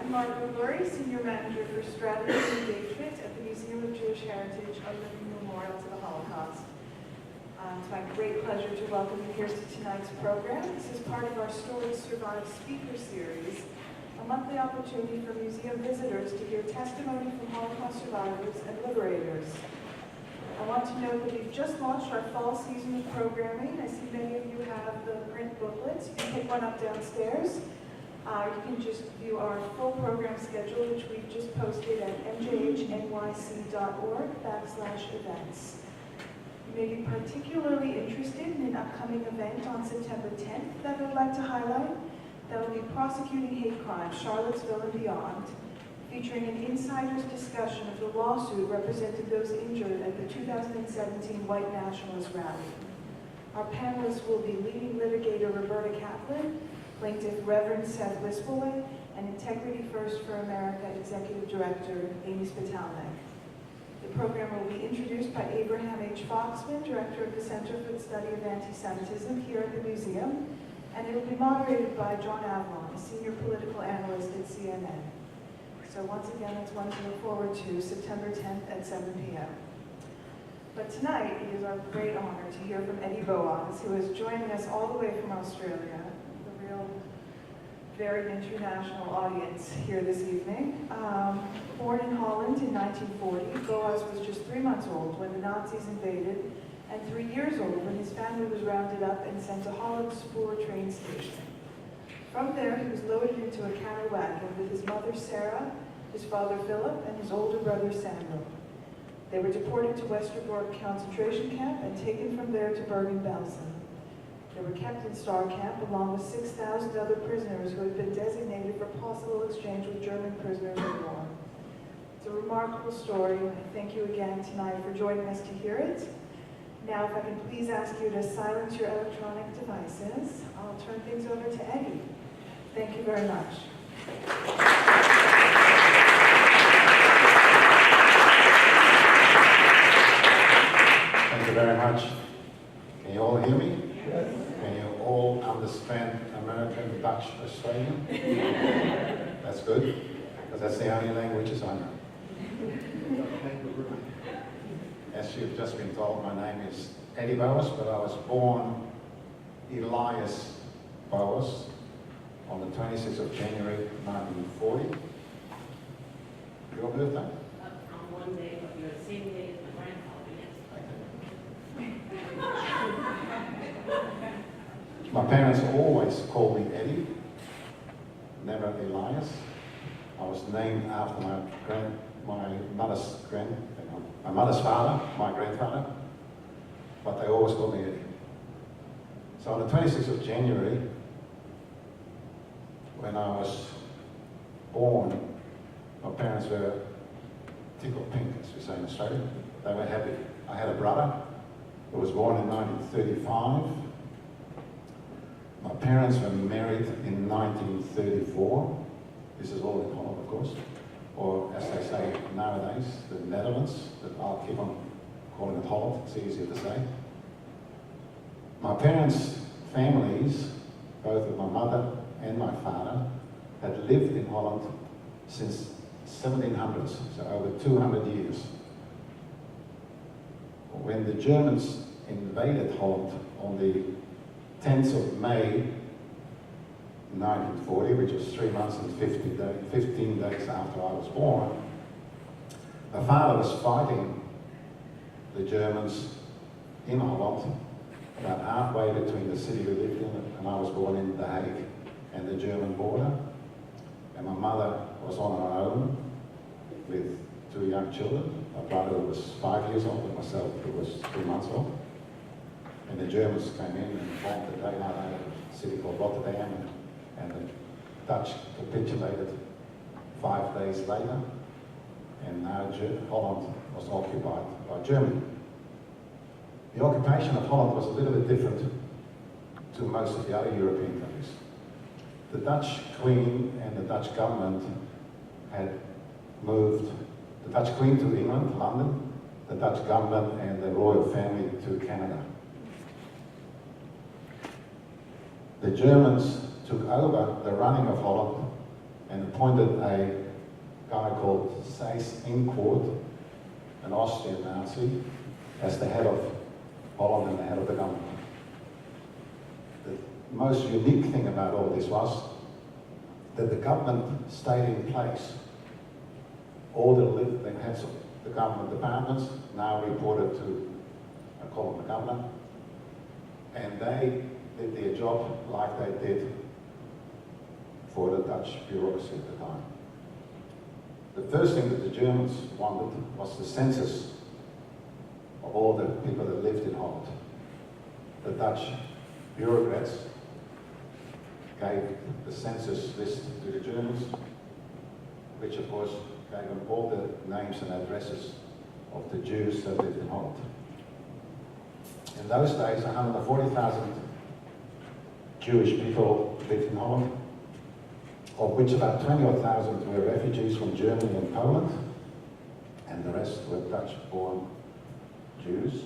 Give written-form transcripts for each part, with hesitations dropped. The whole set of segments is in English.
Senior Manager for Strategy and Engagement at the Museum of Jewish Heritage, a living memorial to the Holocaust. It's my great pleasure to welcome you here to tonight's program. This is part of our Stories Survive speaker series, a monthly opportunity for museum visitors to hear testimony from Holocaust survivors and liberators. I want to note that we've just launched our fall season of programming. I see many of you have the print booklets. You can pick one up downstairs. You can just view our full program schedule, which we've just posted at mjhnyc.org/events. You may be particularly interested in an upcoming event on September 10th that I'd like to highlight. That will be Prosecuting Hate Crimes, Charlottesville and Beyond, featuring an insider's discussion of the lawsuit representing those injured at the 2017 White Nationalist Rally. Our panelists will be leading litigator Roberta Kaplan, plaintiff Reverend Seth Wispelway, and Integrity First for America Executive Director Amy Spitalnik. The program will be introduced by Abraham H. Foxman, Director of the Center for the Study of Anti-Semitism here at the museum, and it will be moderated by John Avalon, a Senior Political Analyst at CNN. So once again, it's one to look forward to, September 10th at 7 p.m. But tonight, it is our great honor to hear from Eddy Boas, who is joining us all the way from Australia. Very international audience here this evening. Born in Holland in 1940, Boas was just 3 months old when the Nazis invaded, and 3 years old when his family was rounded up and sent to Holland's Spoor train station. From there, he was loaded into a cattle wagon with his mother Sarah, his father Philip, and his older brother Samuel. They were deported to Westerbork concentration camp and taken from there to Bergen-Belsen. They were kept in Star Camp along with 6,000 other prisoners who had been designated for possible exchange with German prisoners of war. It's a remarkable story, and I thank you again tonight for joining us to hear it. Now, if I can please ask you to silence your electronic devices, I'll turn things over to Eddy. Thank you very much. Thank you very much. Can you all hear me? Yes. Can you all understand American, Dutch, Australian? That's good, because that's the only languages I know. As you've just been told, my name is Eddy Boas, but I was born Elias Boas on the 26th of January 1940. Your birthday? On one day, but you're the same day as my grandfather, yes. My parents always called me Eddy, never Elias. I was named after my mother's father, my grandfather, but they always called me Eddy. So on the 26th of January, when I was born, my parents were tickled pink, as we say in Australia. They were happy. I had a brother who was born in 1935. My parents were married in 1934. This is all in Holland, of course. Or as they say nowadays, the Netherlands, but I'll keep on calling it Holland, it's easier to say. My parents' families, both of my mother and my father, had lived in Holland since 1700s, so over 200 years. When the Germans invaded Holland on the 10th of May 1940, which was 3 months and 15 days after I was born, my father was fighting the Germans in Holland, about halfway between the city we lived in, and I was born in the Hague, and the German border. And my mother was on her own with 2 young children. My brother was 5 years old, and myself who was 3 months old. And the Germans came in and bombed the daylight out of a city called Rotterdam, and the Dutch capitulated 5 days later, and now Holland was occupied by Germany. The occupation of Holland was a little bit different to most of the other European countries. The Dutch Queen and the Dutch government had moved the Dutch Queen to England, London, the Dutch government and the royal family to Canada. The Germans took over the running of Holland and appointed a guy called Seyss Inquart, an Austrian Nazi, as the head of Holland and the head of the government. The most unique thing about all this was that the government stayed in place. All the heads of the government departments now reported to, I call them the governor, and they did their job like they did for the Dutch bureaucracy at the time. The first thing that the Germans wanted was the census of all the people that lived in Holland. The Dutch bureaucrats gave the census list to the Germans, which of course gave them all the names and addresses of the Jews that lived in Holland. In those days, 140,000 Jewish people lived in Holland, of which about 20,000 were refugees from Germany and Poland, and the rest were Dutch-born Jews.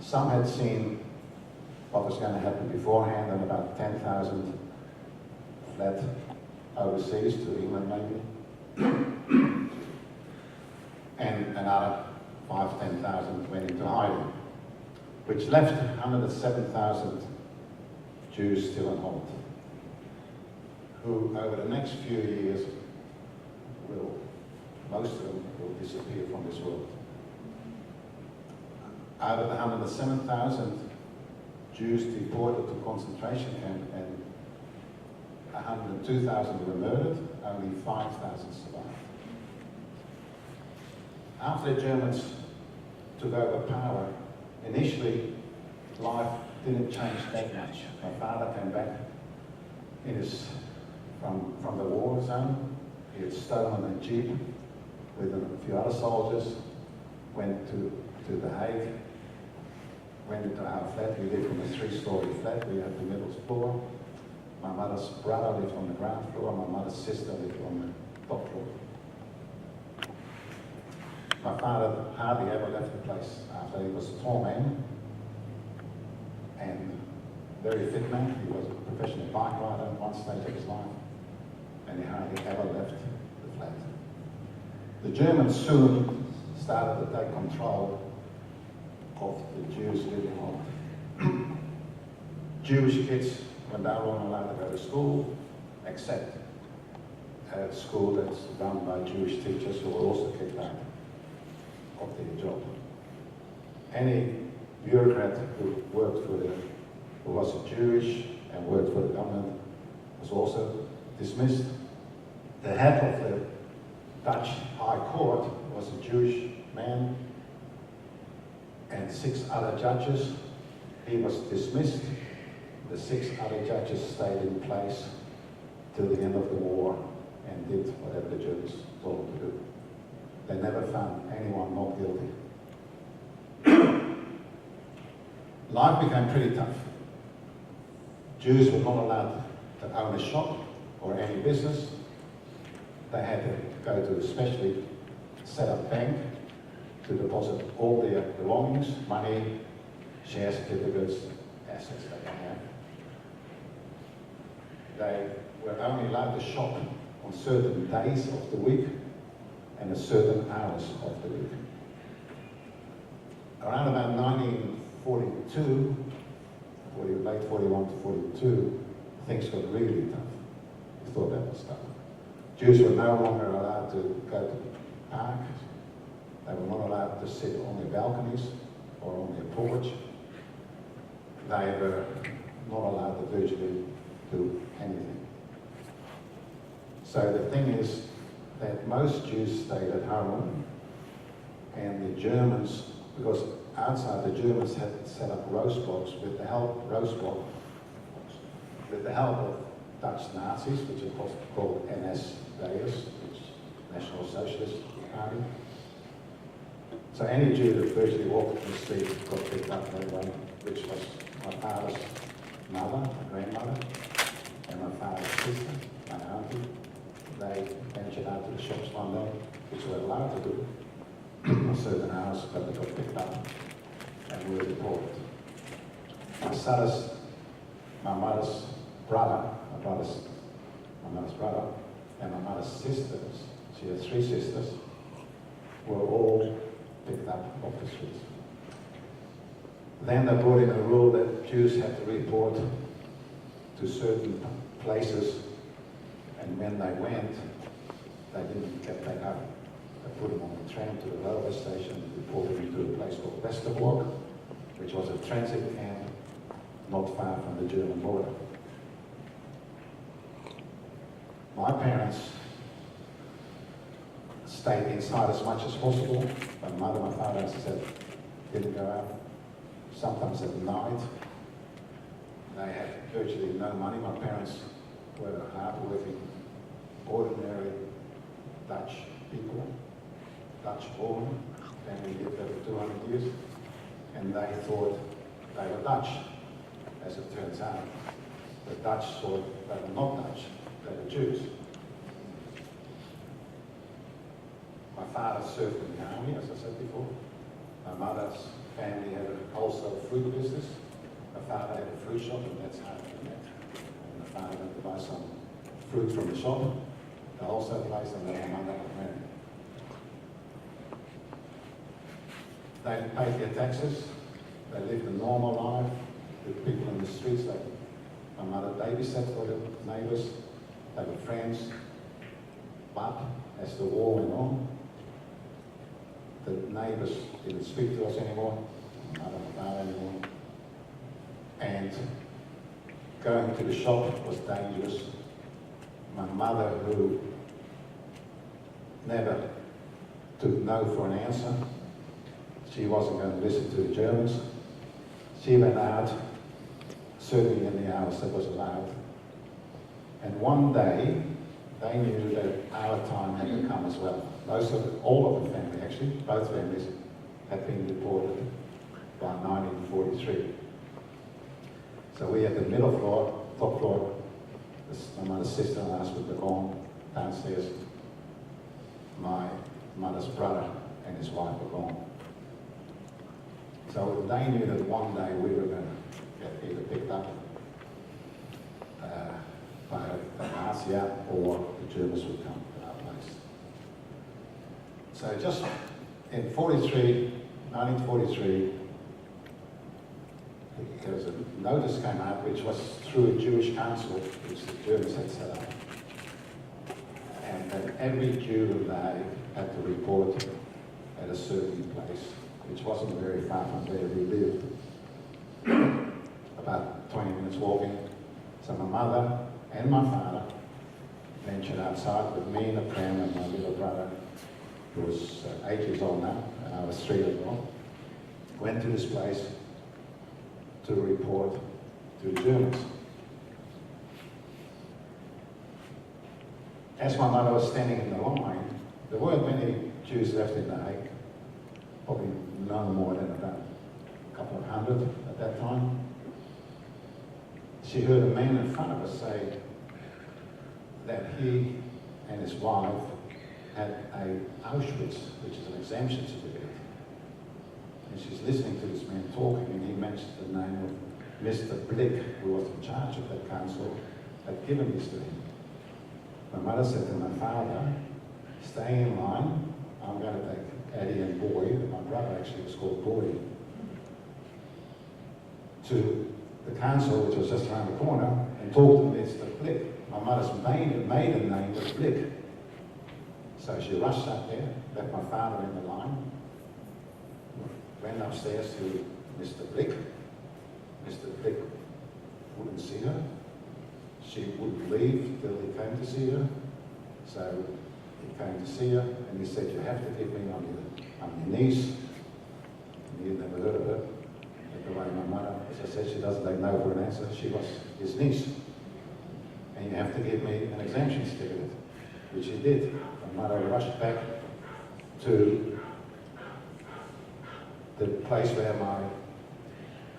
Some had seen what was going to happen beforehand, and about 10,000 fled overseas to England maybe, and another 5,000-10,000 went into hiding, which left 107,000 Jews still in Holland, who over the next few years most of them will disappear from this world. Out of the 107,000 Jews deported to concentration camp, and 102,000 were murdered, only 5,000 survived. After the Germans took over power, initially life didn't change that much. My father came back from the war zone. He had stolen a jeep with a few other soldiers, went to the Hague, went into our flat. We lived in a 3-story flat. We had the middle floor. My mother's brother lived on the ground floor. My mother's sister lived on the top floor. My father hardly ever left the place after he was a tall man and very fit man. He was a professional bike rider at one stage of his life, and he hardly ever left the flat. The Germans soon started to take control of the Jews living in Holland. Jewish kids were no longer allowed to go to school, except at a school that's run by Jewish teachers who were also kicked out of their job. Any bureaucrat who was Jewish and worked for the government was also dismissed. The head of the Dutch High Court was a Jewish man, and 6 other judges. He was dismissed. The 6 other judges stayed in place till the end of the war and did whatever the Germans told them to do. They never found anyone not guilty. Life became pretty tough. Jews were not allowed to own a shop or any business. They had to go to a specially set up bank to deposit all their belongings, money, share certificates, assets that they had. They were only allowed to shop on certain days of the week and at certain hours of the week. Around about 1942, late 41 to 42, things got really tough. We thought that was tough. Jews were no longer allowed to go to the park. They were not allowed to sit on their balconies or on their porch. They were not allowed to virtually do anything. So the thing is that most Jews stayed at home, and the Germans, because outside the Germans had set up roast blocks with the help of Dutch Nazis, which are called NS-Ders, which is National Socialist Party. So any Jew that virtually walked in the street got picked up that way, which was my father's mother, my grandmother, and my father's sister, my auntie. They ventured out to the shops one day, which they were allowed to do on certain hours, but they got picked up and were deported. My mother's brother, and my mother's sisters, she had 3 sisters, were all picked up off the streets. Then they brought in a rule that Jews had to report to certain places, and when they went, they didn't get back up. They put them on the tram to the railway station, reported them to a place called Westerbork, which was a transit camp not far from the German border. My parents stayed inside as much as possible. My mother and my father, as I said, didn't go out. Sometimes at night. They had virtually no money. My parents were hard-working, ordinary Dutch people, Dutch born, family lived over 200 years, and they thought they were Dutch. As it turns out, the Dutch thought they were not Dutch, they were Jews. My father served in the army, as I said before. My mother's family had a wholesale fruit business. My father had a fruit shop, and that's how we met. And my father went to buy some fruit from the shop, the wholesale place, and then my mother got married. They paid their taxes. They lived a normal life with people in the streets. My mother babysat for the neighbours. They were friends. But as the war went on, the neighbours didn't speak to us anymore, my mother and father anymore. And going to the shop was dangerous. My mother, who never took no for an answer, she wasn't going to listen to the Germans. She went out, certainly in the hours that was allowed. And one day, they knew that our time had to come as well. All of the family, actually, both families, had been deported by 1943. So we had the middle floor, top floor, my mother's sister and us with the lawn downstairs. My mother's brother and his wife were gone. So they knew that one day we were going to get either picked up by the Nazi or the Germans would come to our place. So just in 1943, there was a notice came out which was through a Jewish council which the Germans had set up. And that every Jew alive had to report at a certain place, which wasn't very far from where we lived. About 20 minutes walking. So my mother and my father ventured outside with me in a pram and my little brother, who was 8 years old now, and I was 3 years old. Went to this place to report to the Germans. As my mother was standing in the line, there weren't many Jews left in the Hague, probably no more than about a couple of hundred at that time. She heard a man in front of her say that he and his wife had a Auschwitz, which is an exemption certificate. And she's listening to this man talking, and he mentioned the name of Mr. Blick, who was in charge of that council, had given this to him. My mother said to my father, stay in line, I'm going to take Eddy and Boy, my brother actually was called Boy, to the council, which was just around the corner, and talk to Mr. Blick. My mother's maiden name was Blick. So she rushed up there, left my father in the line, went upstairs to Mr. Blick. Mr. Blick wouldn't see her. She wouldn't leave till he came to see her. So he came to see her, and he said, you have to get me on your niece. And you'd never heard of her. The way my mother, as I said, she doesn't take no for an answer. She was his niece. And you have to give me an exemption certificate, which he did. My mother rushed back to the place where my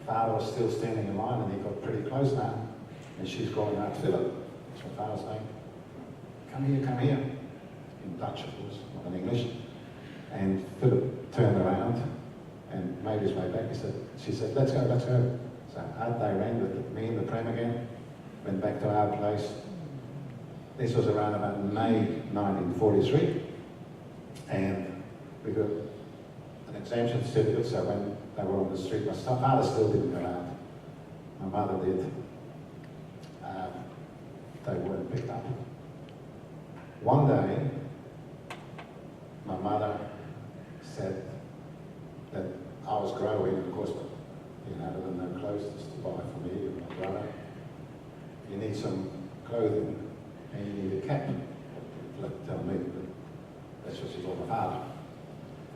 father was still standing in line, and he got pretty close now. And she's calling out, Philip, that's my father's name. Come here. In Dutch, of course, not in English. And Philip turned around and made his way back. She said, let's go. So out they ran with me in the pram again, went back to our place. This was around about May 1943, and we got an exemption certificate, so when they were on the street, my father still didn't go out, my mother did. They weren't picked up. One day, my mother said that I was growing, of course, but there were no clothes to buy for me and my brother. You need some clothing and you need a cap. Tell me, but that's what she told my father.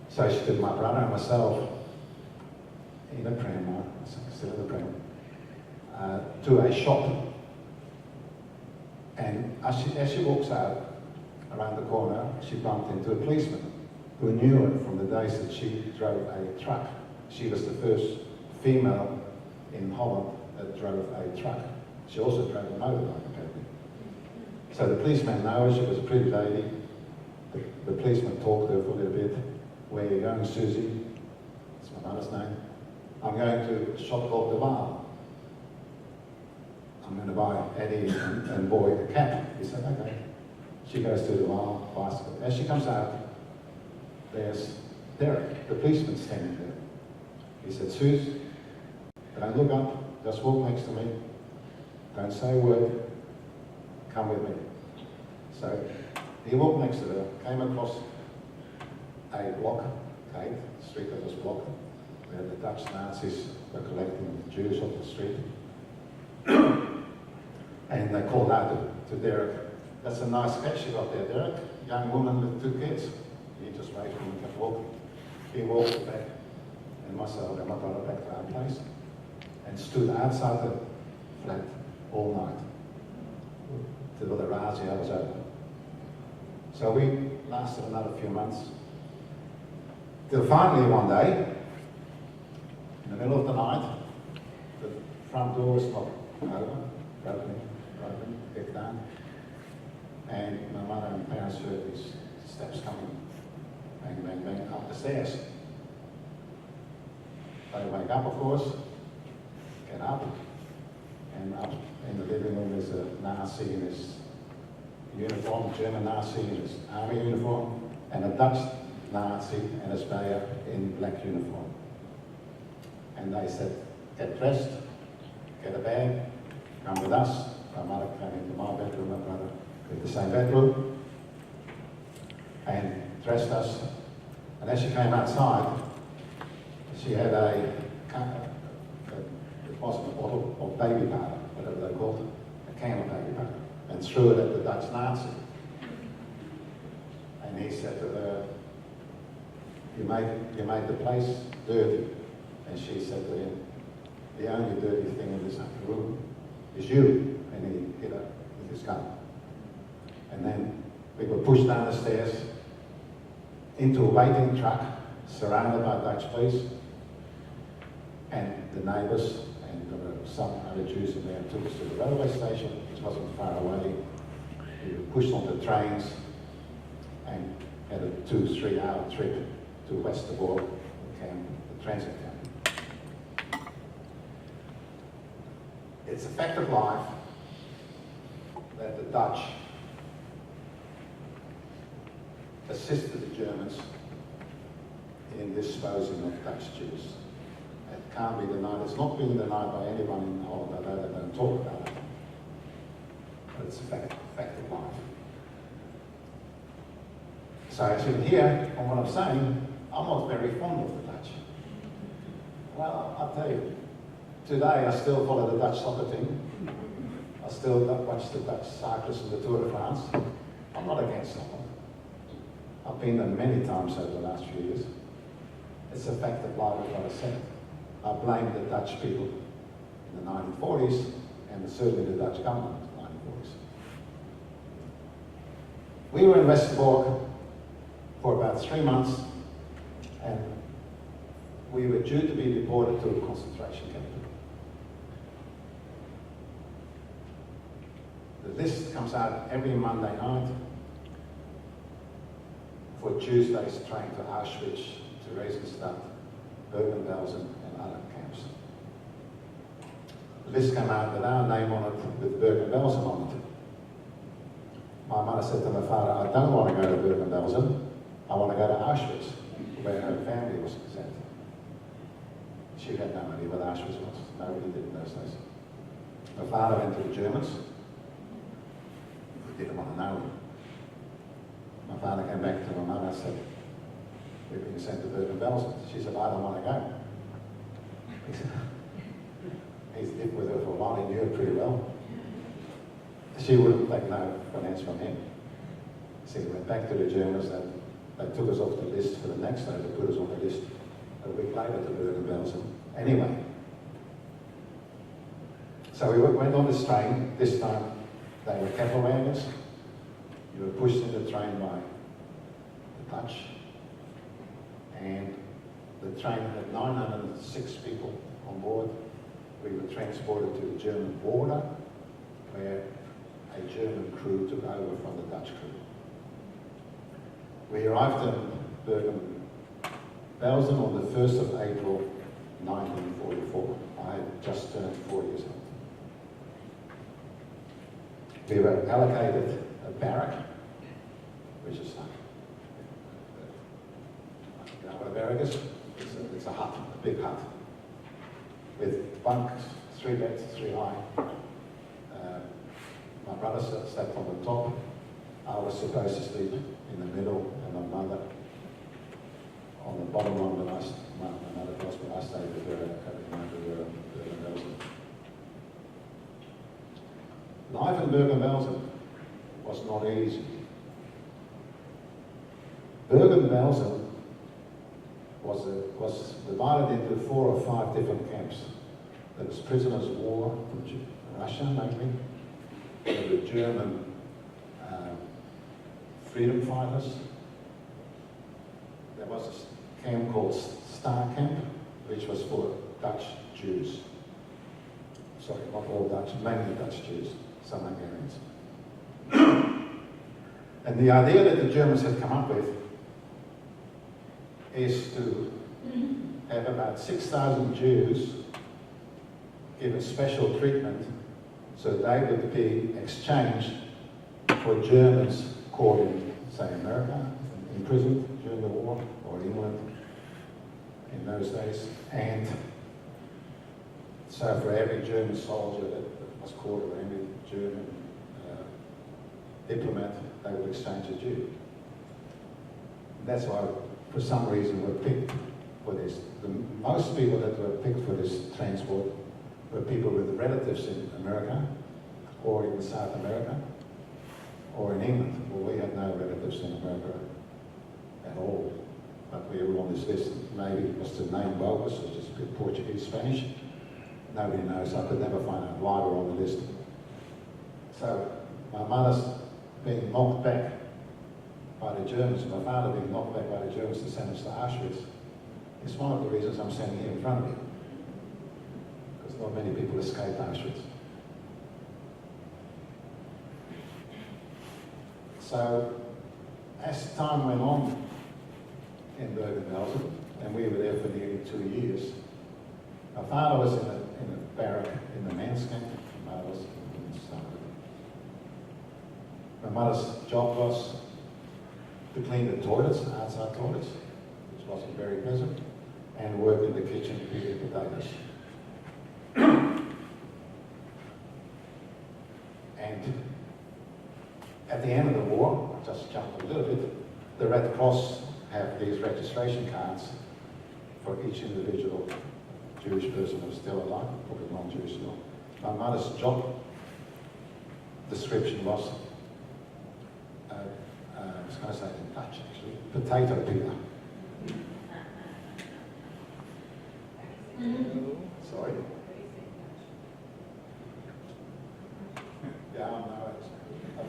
So she took my brother and myself in a pram, still in the pram, to a shop. And as she walks out around the corner, she bumped into a policeman who knew her from the days that she drove a truck. She was the first female in Holland that drove a truck. She also drove a motorbike, apparently. So the policeman knows she was a pretty lady. The policeman talked to her for a little bit. Where are you going, Susie? That's my mother's name. I'm going to a shop called the Bar. I'm going to buy Eddie and Boy a cap. He said, okay. She goes to the Bar, buys it. As she comes out, there's Derek, the policeman, standing there. He said, Suze, don't look up, just walk next to me. Don't say a word, come with me. So he walked next to her, came across a block, gate, the street that was blocked, where the Dutch Nazis were collecting the Jews off the street. And they called out to Derek, that's a nice sketch you got there, Derek. Young woman with 2 kids. He just waited and kept walking. He walked back, and myself and my brother back to our place, and stood outside the flat all night till the razzia was over. So we lasted another few months, till finally one day, in the middle of the night, the front door was knocked over, broken, kicked down, and my mother and parents heard these steps coming, bang, bang, bang, up the stairs. They wake up, of course, get up, and up in the living room is a Nazi in his uniform, German Nazi in his army uniform, and a Dutch Nazi and a Speyer in black uniform. And they said, get dressed, get a bag, come with us. My mother came into my bedroom, my brother in the same bedroom, and dressed us. And as she came outside, she had it wasn't a bottle of baby powder, whatever they called it, a can of baby powder, and threw it at the Dutch Nazi. And he said to her, you made the place dirty. And she said to him, the only dirty thing in this room is you. And he hit her with his gun. And then we were pushed down the stairs into a waiting truck, surrounded by Dutch police, and the neighbours, and there were some other Jews in there, took us to the railway station, which wasn't far away. We were pushed onto trains and had a 2-3 hour trip to Westerbork, the transit camp. It's a fact of life that the Dutch assisted the Germans in disposing of Dutch Jews. It can't be denied. It's not being denied by anyone in Holland, although they don't talk about it. But it's a fact of life. So as you can hear from what I'm saying, I'm not very fond of the Dutch. Well, I'll tell you, today I still follow the Dutch soccer team. I still watch the Dutch cyclists in the Tour de France. I'm not against them. I've been there many times over the last few years. It's a fact of life, what I said. I blame the Dutch people in the 1940s and certainly the Dutch government in the 1940s. We were in Westerbork for about 3 months, and we were due to be deported to a concentration camp. The list comes out every Monday night for Tuesday's train to Auschwitz, to Theresienstadt, Bergen-Belsen, and other camps. The list came out with our name on it, with Bergen-Belsen on it. my mother said to my father, I don't want to go to Bergen-Belsen, I want to go to Auschwitz, where her family was sent. She had no idea what Auschwitz was. Nobody did in those days. My father went to the Germans. He didn't want to know. My father came back to my mother and said, we've been sent to Bergen-Belsen. She said, I don't want to go. He said, he's lived with her for a while, he knew her pretty well. She wouldn't take no finance from him. So he went back to the Germans and they took us off the list for the next day. They put us on the list a week later to Bergen-Belsen. Anyway, so we went on this train. This time they were cattle wagons. You were pushed in the train by the Dutch, and the train had 906 people on board. We were transported to the German border, where a German crew took over from the Dutch crew. We arrived in Bergen-Belsen on the 1st of April 1944. I had just turned 4 years old. We were allocated a barrack, which is like, you know what a barrack is? It's a hut, a big hut, with bunks, 3 beds, 3 high. My brother slept on the top. I was supposed to sleep in the middle, and my mother on the bottom one. When my mother passed, when I stayed with her at Bergen-Belsen. Life in Bergen-Belsen was not easy. Bergen-Belsen was divided into 4 or 5 different camps. There was prisoners of war from Russia, mainly. There were German freedom fighters. There was a camp called Star Camp, which was for Dutch Jews. Sorry, not all Dutch, mainly Dutch Jews, some Hungarians. And the idea that the Germans had come up with is to have about 6,000 Jews given special treatment so they would be exchanged for Germans caught in, say, America, imprisoned during the war, or England in those days. And so for every German soldier that was caught, or every German diplomat, they would exchange a Jew. That's why, for some reason, were picked for this. Most people that were picked for this transport were people with relatives in America, or in South America, or in England. Well, we had no relatives in America at all, but we were on this list. Maybe it was the name Boas, or just a bit Portuguese, Spanish. Nobody knows. I could never find out why we're on the list. So my mother's being knocked back by the Germans, and my father being knocked back by the Germans to send us to Auschwitz. It's one of the reasons I'm standing here in front of you, because not many people escaped Auschwitz. So as time went on in Bergen-Belsen, and we were there for nearly 2 years, my father was in a barrack in the men's camp, my mother was in the women's side. My mother's job was to clean the toilets, outside toilets, which wasn't very pleasant, and work in the kitchen peeling potatoes. And at the end of the war, I just jumped a little bit, the Red Cross have these registration cards for each individual Jewish person who's still alive, or non-Jewish still. My mother's job description was, I was going to say it in Dutch actually, potato peeler. Sorry. Yeah, I know.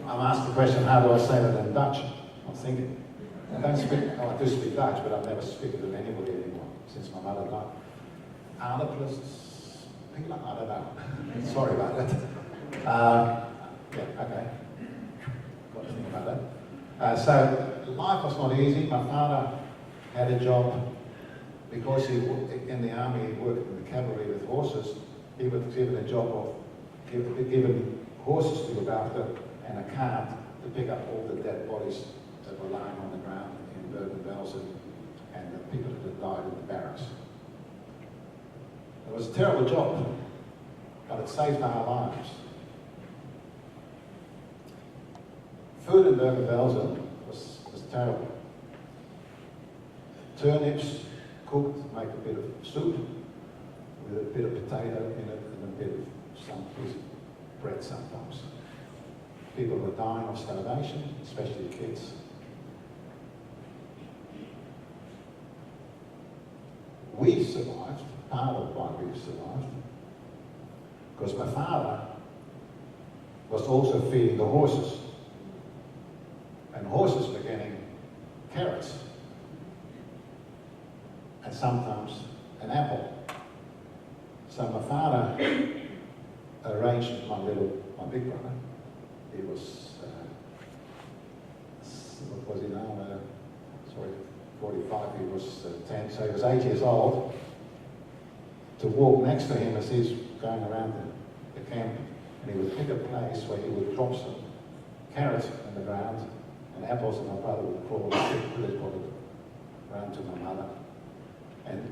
I'm asked the question, how do I say that in Dutch? I'm thinking. I don't speak, I do speak Dutch, but I've never spoken to anybody anymore since my mother died. Aardappels, I don't know. Sorry about that. Yeah, okay. Got to think about that. So life was not easy. My father had a job because he in the army, he worked in the cavalry with horses. He was given a job of given horses to look after and a cart to pick up all the dead bodies that were lying on the ground in Bergen-Belsen and the people that had died in the barracks. It was a terrible job, but it saved our lives. Food in Bergen-Belsen was terrible. Turnips cooked, make a bit of soup with a bit of potato in it and a bit of some piece of bread sometimes. People were dying of starvation, especially kids. We survived, part of why we survived, because my father was also feeding the horses. And horses were getting carrots. And sometimes an apple. So my father arranged with my big brother. He was, what was he now? 45, he was 10, so he was 8 years old, to walk next to him as he's going around the camp, and he would pick a place where he would drop some carrots in the ground, and apples, and my brother would crawl and put it around to my mother. And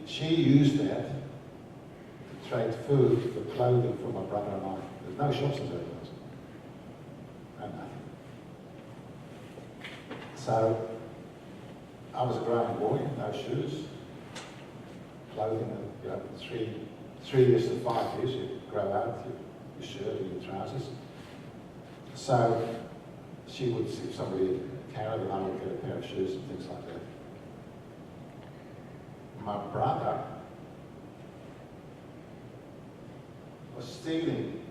she used that to trade food for clothing for my brother and I. There's no shops in Bergen-Belsen. No nothing. So I was a growing boy, no shoes, clothing, you know, 3 years to 5 years, you grow out your shirt and your trousers. So she would, if somebody carried them, I would get a pair of shoes and things like that. My brother was stealing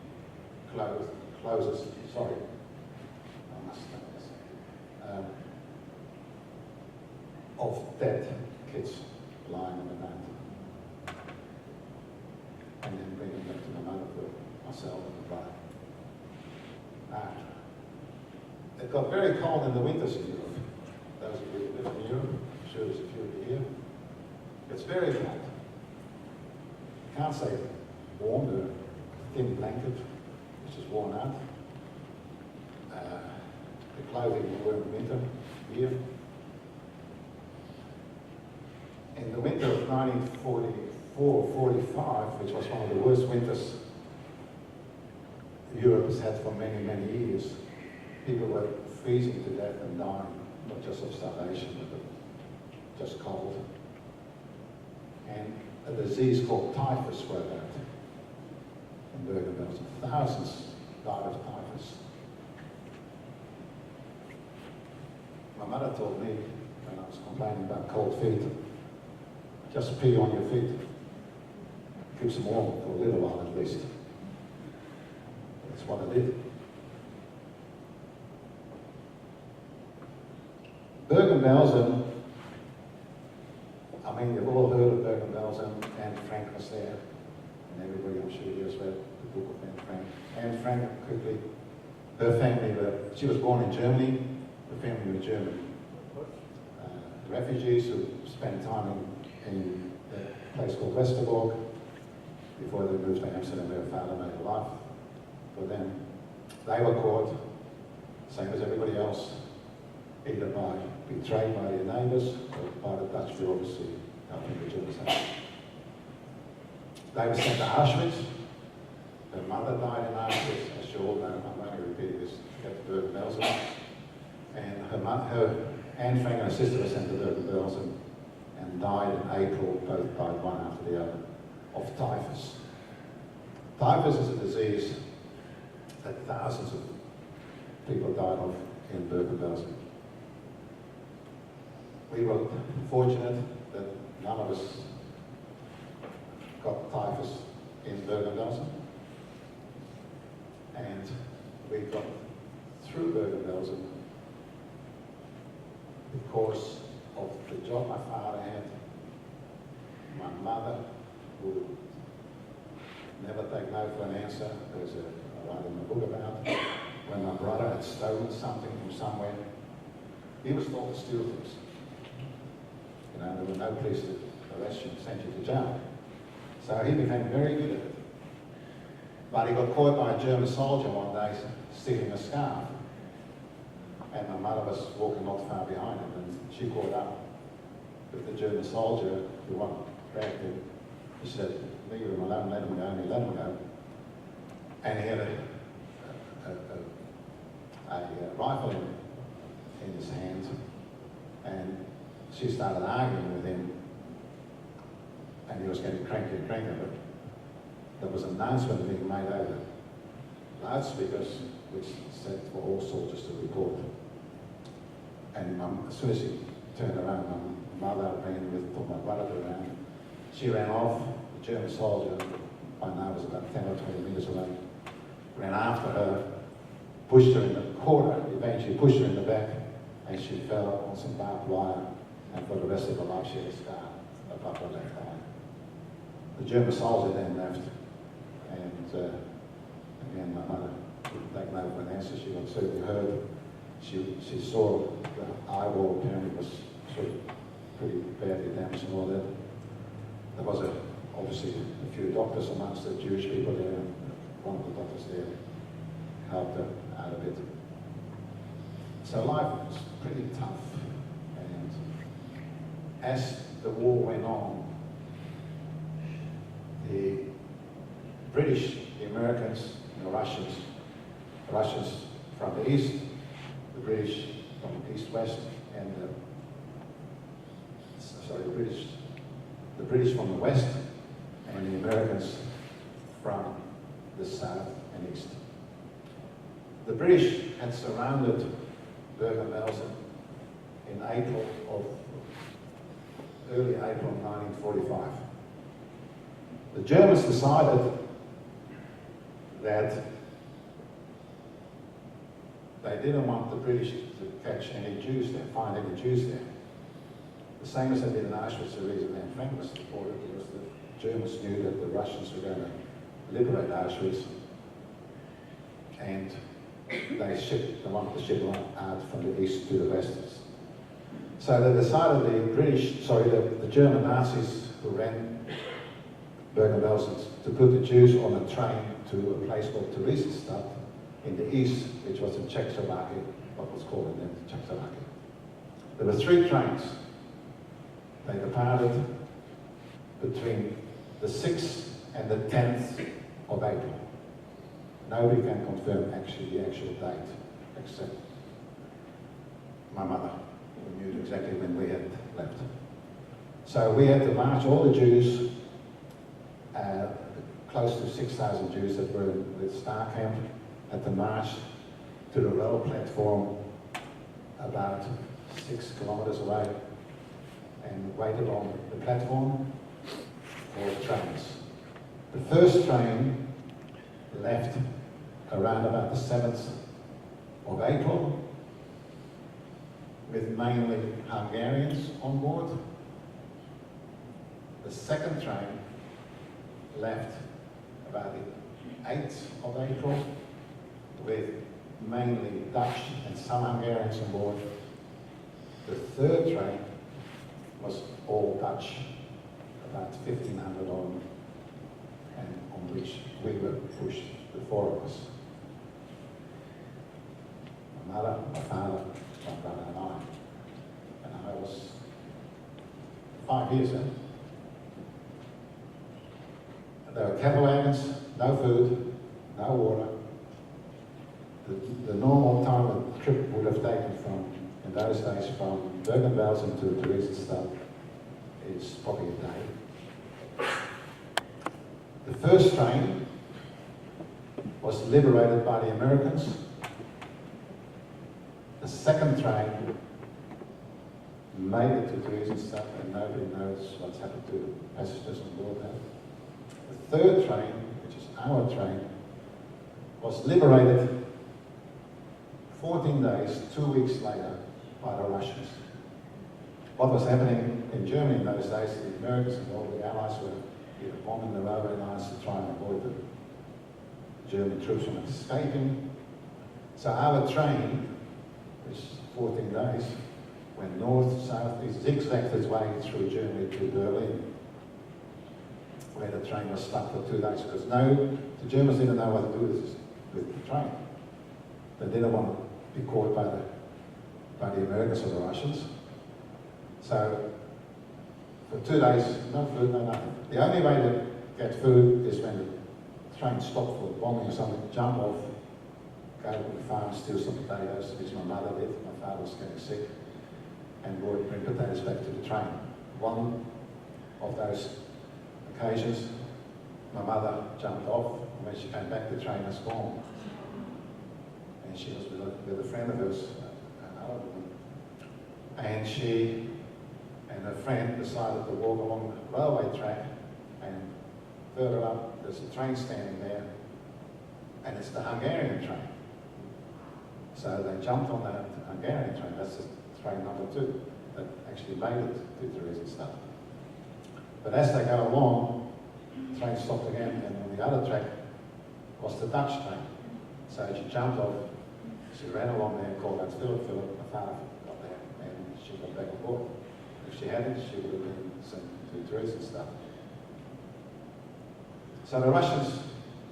clothes, sorry, I must say this, of dead kids lying on the ground, and then bringing them to my mother for myself and my brother. It got very cold in the winters in Europe. Those of you who live in Europe, I'm sure there's a few of you here. It's very cold. You can't say warm, the thin blanket, which is worn out. The clothing we wear in winter here. In the winter of 1944-45, which was one of the worst winters Europe has had for many, many years, people were freezing to death and dying, not just of starvation, but just cold. And a disease called typhus broke out in Bergen-Belsen. Thousands died of typhus. My mother told me, when I was complaining about cold feet, just pee on your feet. Keeps them warm for a little while at least. That's what I did. Bergen-Belsen, I mean, you've all heard of Bergen-Belsen. Anne Frank was there, and everybody, I'm sure, has read the book of Anne Frank. Anne Frank, quickly, her family she was born in Germany, the family was German. Refugees who spent time in a place called Westerbork before they moved to Amsterdam. Their father made a life for them. They were caught, same as everybody else, either betrayed by their neighbours or by the Dutch bureaucracy helping the Germans out. They were sent to Auschwitz. Her mother died in Auschwitz, as you all know. I'm only repeating this to get to Bergen-Belsen. And Anne Frank and her sister were sent to Bergen-Belsen and died in April, both died one after the other, of typhus. Typhus is a disease that thousands of people died of in Bergen-Belsen. We were fortunate that none of us got typhus in Bergen-Belsen, and we got through Bergen-Belsen because of the job my father had, my mother, who never take no for an answer. There's I write in the book about when my brother had stolen something from somewhere. He was told to steal things. You know, there were no police to arrest you and send you to jail. So he became very good at it. But he got caught by a German soldier one day stealing a scarf. mother was walking not far behind him, and she caught up with the German soldier who went back him. He said, leave him alone, let him go, and he let him go. And he had a rifle in his hand, and she started arguing with him, and he was getting crankier and crankier, but there was an announcement being made over loudspeakers which said for all soldiers to report. And as soon as he turned around, my mother ran with, took my brother around. She ran off, the German soldier, by now was about 10 or 20 meters away, ran after her, pushed her in the corner, eventually pushed her in the back, and she fell on some barbed wire, and for the rest of her life she had a scar above her left eye. The German soldier then left, and again my mother didn't take no for an answer. She got certainly heard. She saw the eyeball apparently was sort of pretty badly damaged and all that. There was obviously a few doctors amongst the Jewish people there, and one of the doctors there helped her out a bit. So life was pretty tough, and as the war went on, the British, the Americans, and the Russians from the east, the British from east-west, and the British from the west, and the Americans from the south and east. The British had surrounded Bergen-Belsen in early April 1945. The Germans decided that they didn't want the British to catch any Jews there, find any Jews there. The same as they did in Auschwitz. The reason Anne Frank was deported was the Germans knew that the Russians were going to liberate Auschwitz, and they wanted to ship them out from the east to the west. So they decided the German Nazis who ran Bergen-Belsen to put the Jews on a train to a place called Theresienstadt in the east, which was in Czechoslovakia, what was called in Czechoslovakia. There were 3 trains. They departed between the 6th and the 10th of April. Nobody can confirm the actual date, except my mother, who knew exactly when we had left. So we had to march all the Jews, close to 6,000 Jews that were in the Star camp, had to march to the rail platform about 6 kilometers away and waited on the platform for trains. The first train left around about the 7th of April with mainly Hungarians on board. The second train left about the 8th of April with mainly Dutch and some Hungarians on board. The third train was all Dutch, about 1,500 on, and on which we were pushed, the 4 of us. My mother, my father, my brother and I. And I was 5 years in. There were cattle wagons, no food, no water. The normal time a trip would have taken from, in those days, from Bergen-Belsen to Theresienstadt is probably a day. The first train was liberated by the Americans. The second train made it to Theresienstadt, and nobody knows what's happened to the passengers on board there. The third train, which is our train, was liberated 14 days, 2 weeks later, by the Russians. What was happening in Germany in those days, the Americans and all the Allies were either bombing the railway lines to try and avoid the German troops from escaping. So our train, which 14 days, went north, south, it zigzagged its way through Germany to Berlin, where the train was stuck for 2 days, because the Germans didn't know what to do with the train. They didn't want to be caught by the by the Americans or the Russians. So for 2 days, no food, no nothing. The only way to get food is when the train stopped for bombing or something, jump off, go to the farm, steal some potatoes, which my mother did. My father was getting sick, and bring potatoes back to the train. One of those occasions, my mother jumped off, and when she came back, the train was gone. And she was with a friend of hers, another woman. And she and her friend decided to walk along the railway track, and further up, there's a train standing there, and it's the Hungarian train. So they jumped on that Hungarian train, that's the train number 2, that actually made it to Therese and stuff. But as they go along, the train stopped again, and on the other track was the Dutch train. So she jumped off, she ran along there, called out Philip, my father got there, and she got back on board. If she hadn't, she would have been sent to Therese and stuff. So the Russians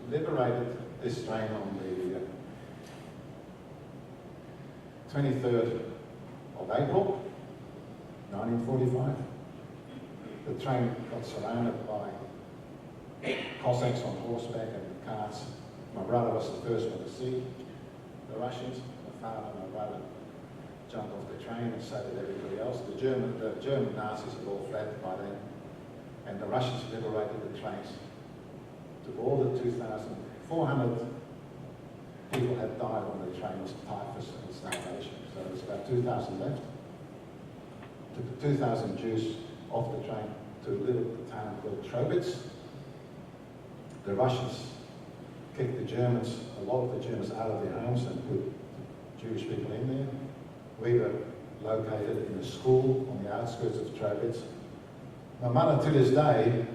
liberated this train on the 23rd of April, 1945. The train got surrounded by Cossacks on horseback and carts. My brother was the first one to see the Russians. My father and my brother jumped off the train, and so did everybody else. The German Nazis had all fled by then, and the Russians liberated the trains. To all the 2,400 people had died on the train with typhus and starvation. So there was about 2,000 left. Took the 2,000 Jews off the train to a little town called Trobitz. The Russians kicked the Germans, a lot of the Germans, out of their homes and put Jewish people in there. We were located in a school on the outskirts of Trobitz. My mother, to this day,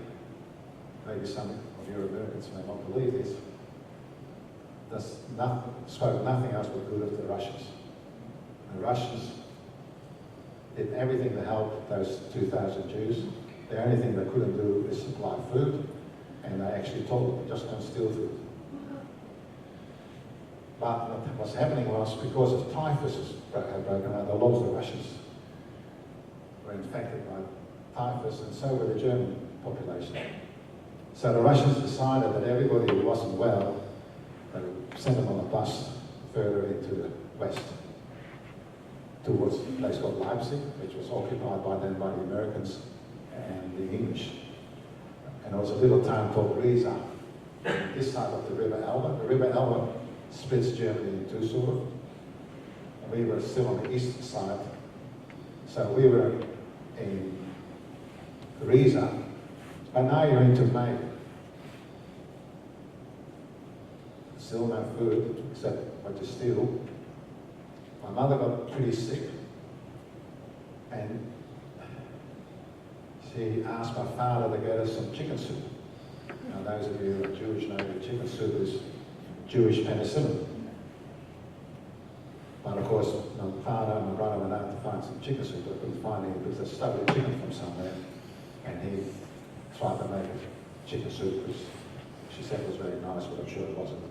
maybe some of your Americans may not believe this, spoke nothing else but good of the Russians. The Russians did everything to help those 2,000 Jews. The only thing they couldn't do is supply food, and they actually told them, just don't steal food. But what was happening was, because of typhus had broken out, a lot of the Russians were infected by typhus, and so were the German population. So the Russians decided that everybody who wasn't well, they would send them on a bus further into the west, towards a place called Leipzig, which was occupied by then by the Americans and the English. And there was a little town called Riesa, this side of the River Elbe. The River Elbe splits Germany in two, sort of. And we were still on the east side. So we were in Riesa, but now you're into May. Still no food, except what you steal. My mother got pretty sick, and she asked my father to get us some chicken soup. Now those of you who are Jewish know that chicken soup is Jewish penicillin. But of course, my father and my brother went out to find some chicken soup, but couldn't find any because they stole the chicken from somewhere, and he tried to make a chicken soup, which she said was very nice, but I'm sure it wasn't.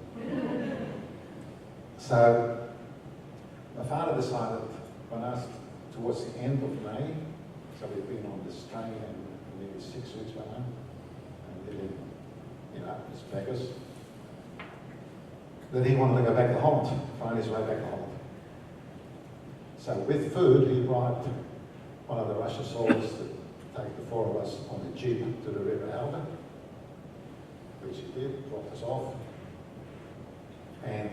So my father decided, when I was towards the end of May, so we've been on this train and nearly 6 weeks by now, and living, as beggars, that he wanted to go back to Holland, find his way back to Holland. So with food, he bribed one of the Russian soldiers to take the four of us on the jeep to the River Elbe, which he did, dropped us off. And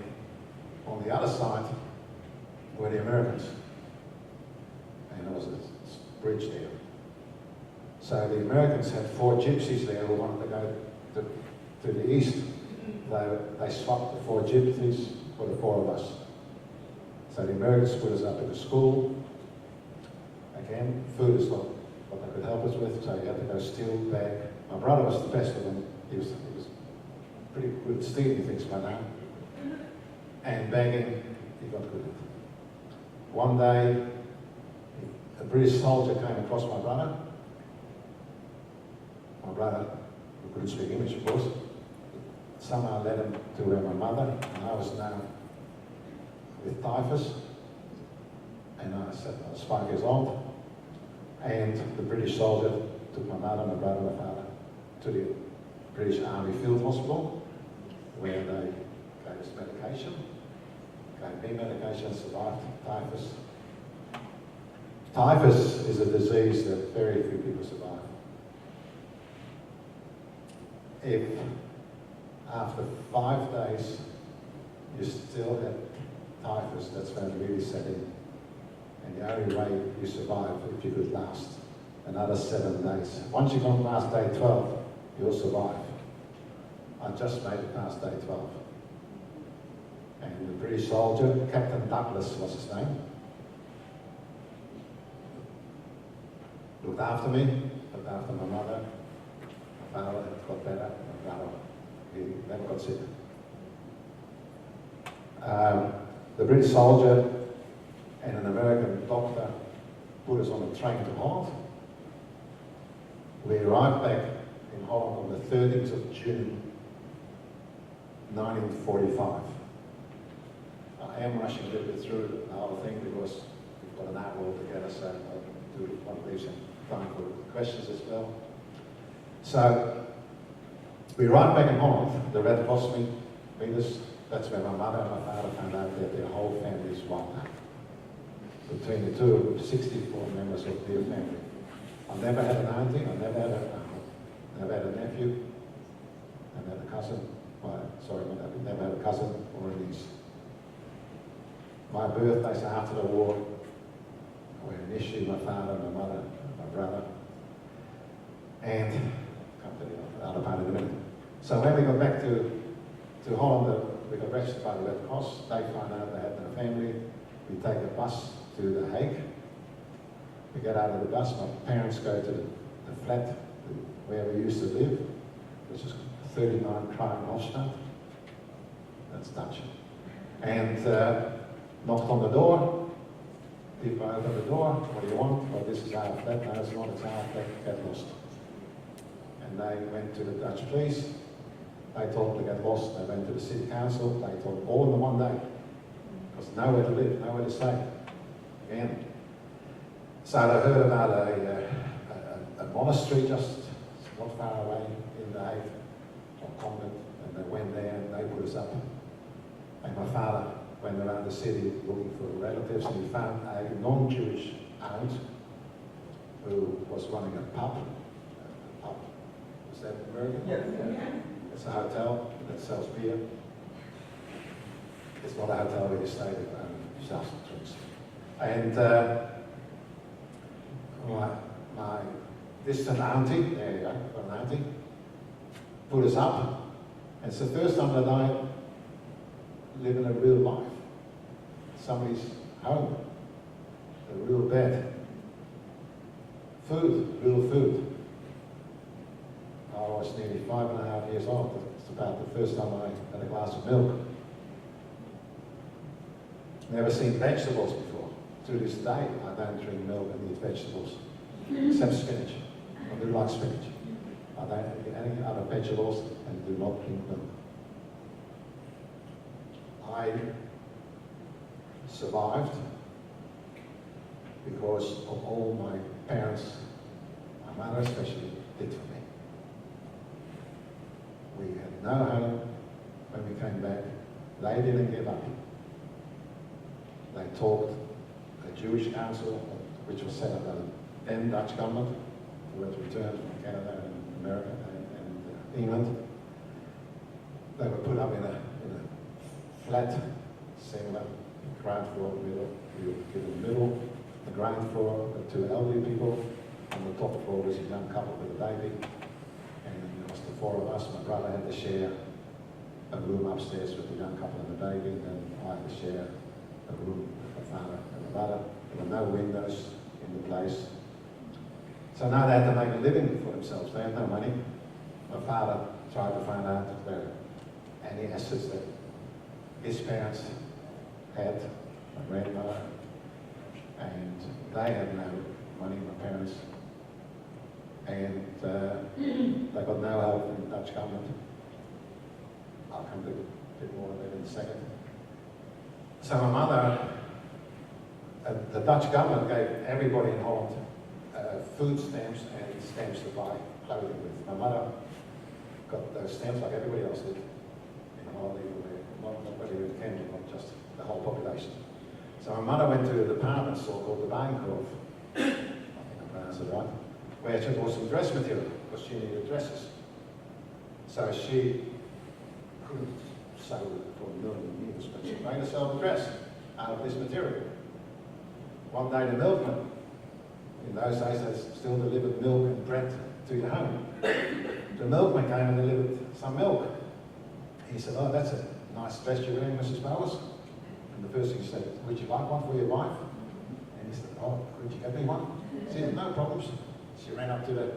on the other side were the Americans. And there was a bridge there. So the Americans had 4 gypsies there who wanted to go to the east. They swapped the 4 gypsies for the 4 of us. So the Americans put us up at the school. Again, food is not what they could help us with, so you had to go steal back. My brother was the best of them. He was pretty good at stealing things by now. And begging, he got good at it. One day, a British soldier came across my brother. My brother, who couldn't speak English, of course, somehow led him to where my mother, and I was now with typhus. and I was 5 years old, and the British soldier took my mother, my brother, my father to the British Army Field Hospital, where they gave us medication, gave me medication, survived typhus. Typhus is a disease that very few people survive. If after 5 days you still have typhus, that's when it really set in. And the only way you survive if you could last another 7 days. Once you've gone past day 12, you'll survive. I just made it past day 12. And the British soldier, Captain Douglas was his name, looked after me, looked after my mother. My father got better, my brother, he never got sick. The British soldier and an American doctor put us on a train to Holland. We arrived back in Holland on the 13th of June, 1945. I am rushing a little bit through the whole thing because we've got an hour altogether, so I'll do one of these time for questions as well. So, we arrived back in Holland. The Red Cross meet us. That's where my mother and my father found out that their whole family is wiped out. Between the two, 64 members of their family. I never had an auntie, I never had a uncle, never had a nephew, never had a cousin. Never had a cousin or a niece. My birthdays after the war were an issue. My father, my mother, my brother, and come to the other part in a minute. So when we got back to Holland, we got registered by the Red Cross. They found out they had no family. We take a bus to the Hague. We get out of the bus. My parents go to the flat where we used to live, which is 39 Kruidenhofstraat. That's Dutch. And knocked on the door. People opened the door. What do you want? Well, this is our flat. No, it's not. It's our flat. Get lost. And they went to the Dutch police. They told them to get lost. They went to the city council. They told them all in the one day. Because nowhere to live, nowhere to stay. Again. So they heard about a monastery just not far away in the Hague, or convent, and they went there and they put us up. And my father went around the city looking for relatives, and he found a non-Jewish aunt who was running a pub. Is that Bergen? Yeah. It's a hotel that sells beer. It's not a hotel where you stay, but sells drinks. And my distant auntie, there you go, got an auntie, put us up. And it's the first time that I live in a real life. Somebody's home, a real bed, food, real food. I was nearly 5.5 years old. It's about the first time I had a glass of milk. Never seen vegetables before. To this day, I don't drink milk and eat vegetables, except spinach. I do like spinach. I don't eat any other vegetables and do not drink milk. I survived because of all my parents, my mother especially, did for me. We had no home when we came back. They didn't give up. They talked a Jewish council, which was set up by the then Dutch government, who had returned from Canada and America and England. They were put up in a flat, similar ground floor, middle. We were given the middle, the ground floor, the two elderly people. On the top floor was a young couple with a baby. And there was the four of us. My brother had to share a room upstairs with the young couple and the baby, and then I had to share a room with my father and my brother. There were no windows in the place. So now they had to make a living for themselves. They had no money. My father tried to find out if there were any assets that his parents had, my grandmother, and they had no money, my parents. And they got no help from the Dutch government. I'll come to a bit more of that in a second. So my mother the Dutch government gave everybody in Holland food stamps and stamps to buy clothing with. My mother got those stamps like everybody else did in Holland, not nobody who came, not just the whole population. So my mother went to a department store called the Bergen-Belsen, I think I pronounced it right, where she bought some dress material because she needed dresses. So she couldn't sew it for a million years, but she made herself a dress out of this material. One day the milkman, in those days they still delivered milk and bread to your home. The milkman came and delivered some milk. He said, "Oh, that's a nice dress you're wearing, Mrs. Boas." And the first thing she said, "Would you like one for your wife?" And he said, "Oh, could you get me one?" She said, "No problems." She ran up to the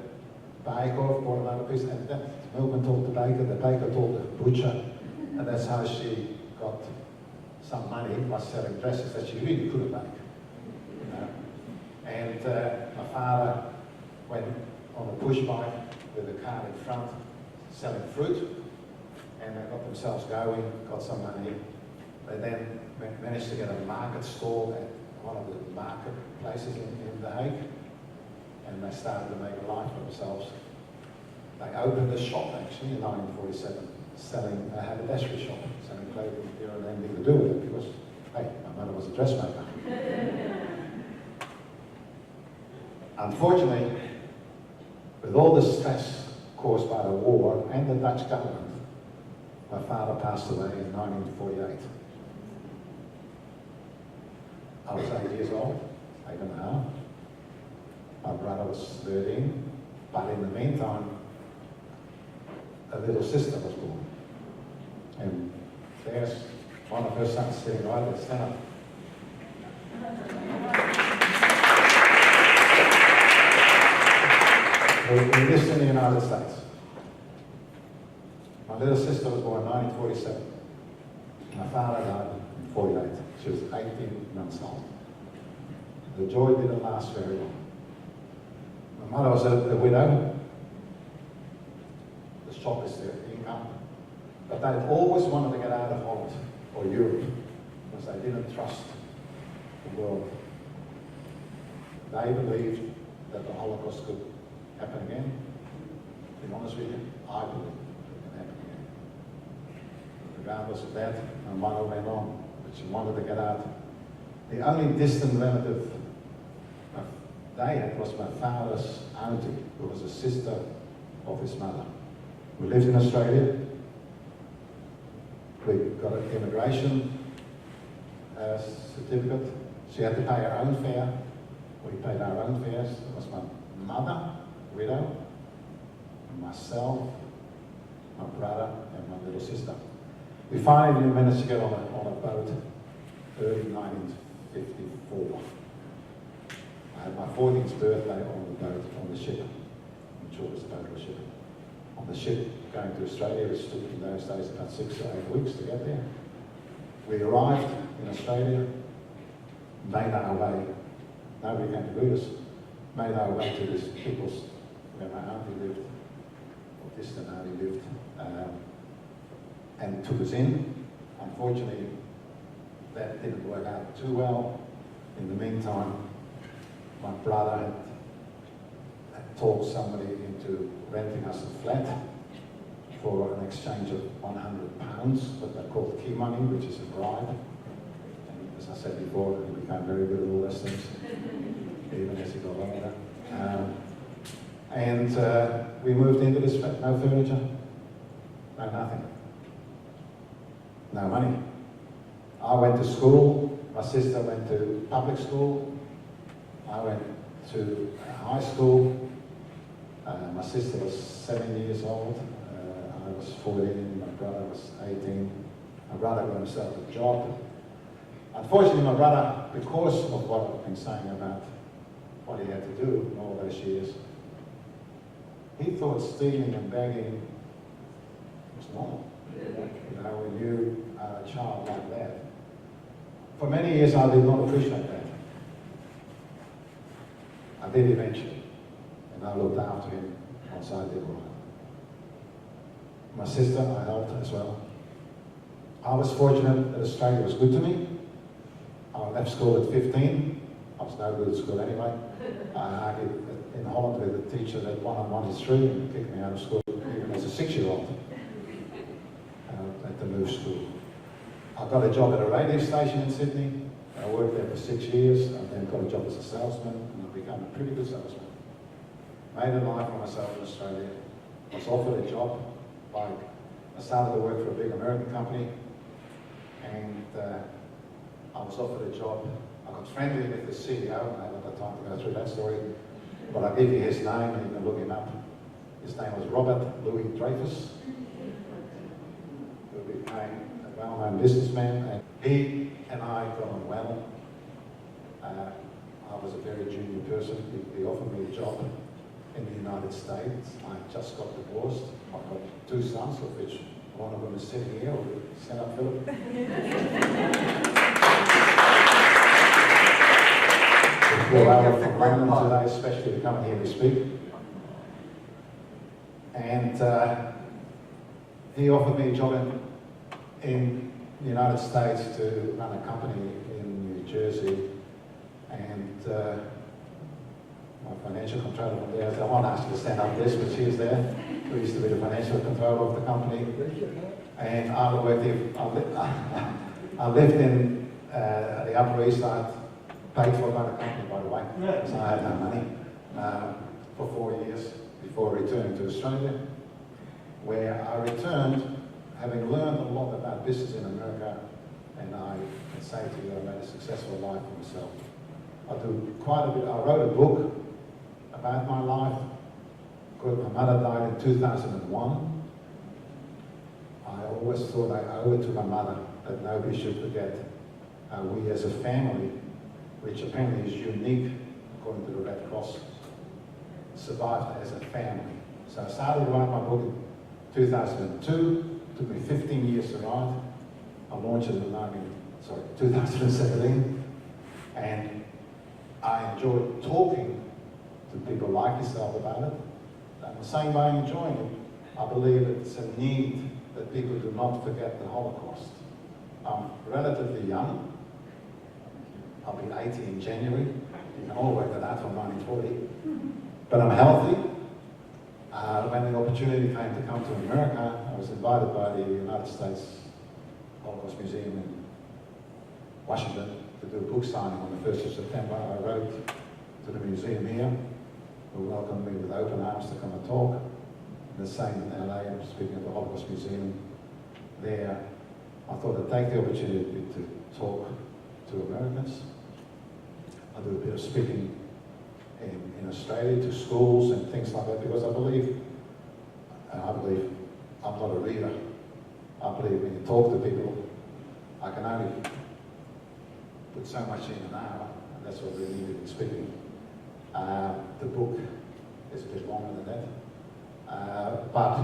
baker, bought another piece, and the milkman told the baker told the butcher, and that's how she got some money by selling dresses that she really couldn't make. You know? And my father went on a push bike with a cart in front selling fruit, and they got themselves going, got some money. They then managed to get a market stall at one of the market places in The Hague, and they started to make a life for themselves. They opened a shop actually in 1947, selling a haberdashery shop, selling clothing here and anything to do with it because, hey, my mother was a dressmaker. Unfortunately, with all the stress caused by the war and the Dutch government, my father passed away in 1948. I was 8 years old, 8.5. My brother was 13, but in the meantime, a little sister was born. And there's one of her sons sitting right there, stand up. We lived in the United States. My little sister was born in 1947. My father died in 48. She was 18 months old. The joy didn't last very long. My mother was a widow. The shop is their income. But they always wanted to get out of Holland or Europe because they didn't trust the world. They believed that the Holocaust could happen again. To be honest with you, I believe it can happen again. Regardless of that, my mother went on, but she wanted to get out. The only distant relative they had was my father's auntie, who was a sister of his mother. We lived in Australia. We got an immigration certificate. She had to pay her own fare. We paid our own fares. It was my mother, widow, myself, my brother, and my little sister. We finally managed to get on a boat early 1954. I had my 14th birthday on the boat, on the ship. I'm sure it was a boat or a ship. On the ship going to Australia, which took in those days about 6 to 8 weeks to get there. We arrived in Australia, made our way. Nobody came to greet us. Made our way to this people's, where my auntie lived, or distant auntie lived, and took us in. Unfortunately, that didn't work out too well. In the meantime, my brother had talked somebody into renting us a flat for an exchange of £100, what they called key money, which is a bribe. And as I said before, he became very good at all those things, even as he got older. We moved into this flat, no furniture, no nothing, no money. I went to school, my sister went to public school, I went to high school. My sister was 7 years old, I was 14, my brother was 18. My brother got himself a job. Unfortunately, my brother, because of what I've been saying about what he had to do in all those years, he thought stealing and begging was normal. You know, when you are a child like that. For many years, I did not appreciate that. I did eventually, and I looked after him once I did right. My sister, I helped as well. I was fortunate that Australia was good to me. I left school at 15. was no good at school anyway. I argued in Holland with a teacher that 1 and 1 is 3 and kicked me out of school even as a 6-year-old at the move school. I got a job at a radio station in Sydney. I worked there for 6 years and then got a job as a salesman, and I became a pretty good salesman. Made a life for myself in Australia. I was offered a job I started to work for a big American company, and I was offered a job. I got friendly with the CEO, I haven't got time to go through that story, but I'll give you his name and you can look him up. His name was Robert Louis Dreyfus, who became a well-known businessman, and he and I got on well. I was a very junior person. He offered me a job in the United States. I just got divorced. I've got 2 sons, of which one of them is sitting here. Stand up, Philip. We flew over from London today, especially to come here and speak. And he offered me a job in the United States to run a company in New Jersey. And my financial controller from there, I won't ask you to stand up this, but she was there, who used to be the financial controller of the company. And I lived in the Upper East Side, paid for by the company, by the way, so I had no money, for 4 years before returning to Australia, where I returned having learned a lot about business in America, and I can say to you, I made a successful life for myself. I do quite a bit. I wrote a book about my life. My mother died in 2001. I always thought I owe it to my mother that nobody should forget how we as a family, which apparently is unique according to the Red Cross, survived as a family. So I started to write my book in 2002. It took me 15 years to write. I launched it in 2017. And I enjoyed talking to people like yourself about it. And the same way I'm enjoying it, I believe it's a need that people do not forget the Holocaust. I'm relatively young. I'll be 80 in January. You can all work that out from 1940. But I'm healthy. When the opportunity came to come to America, I was invited by the United States Holocaust Museum in Washington to do a book signing on the 1st of September. I wrote to the museum here, who welcomed me with open arms to come and talk. And the same in LA, I'm speaking at the Holocaust Museum there. I thought I'd take the opportunity to talk to Americans. I do a bit of speaking in Australia to schools and things like that, because I believe I'm not a reader. I believe when you talk to people, I can only put so much in an hour, and that's what we needed in speaking. The book is a bit longer than that, but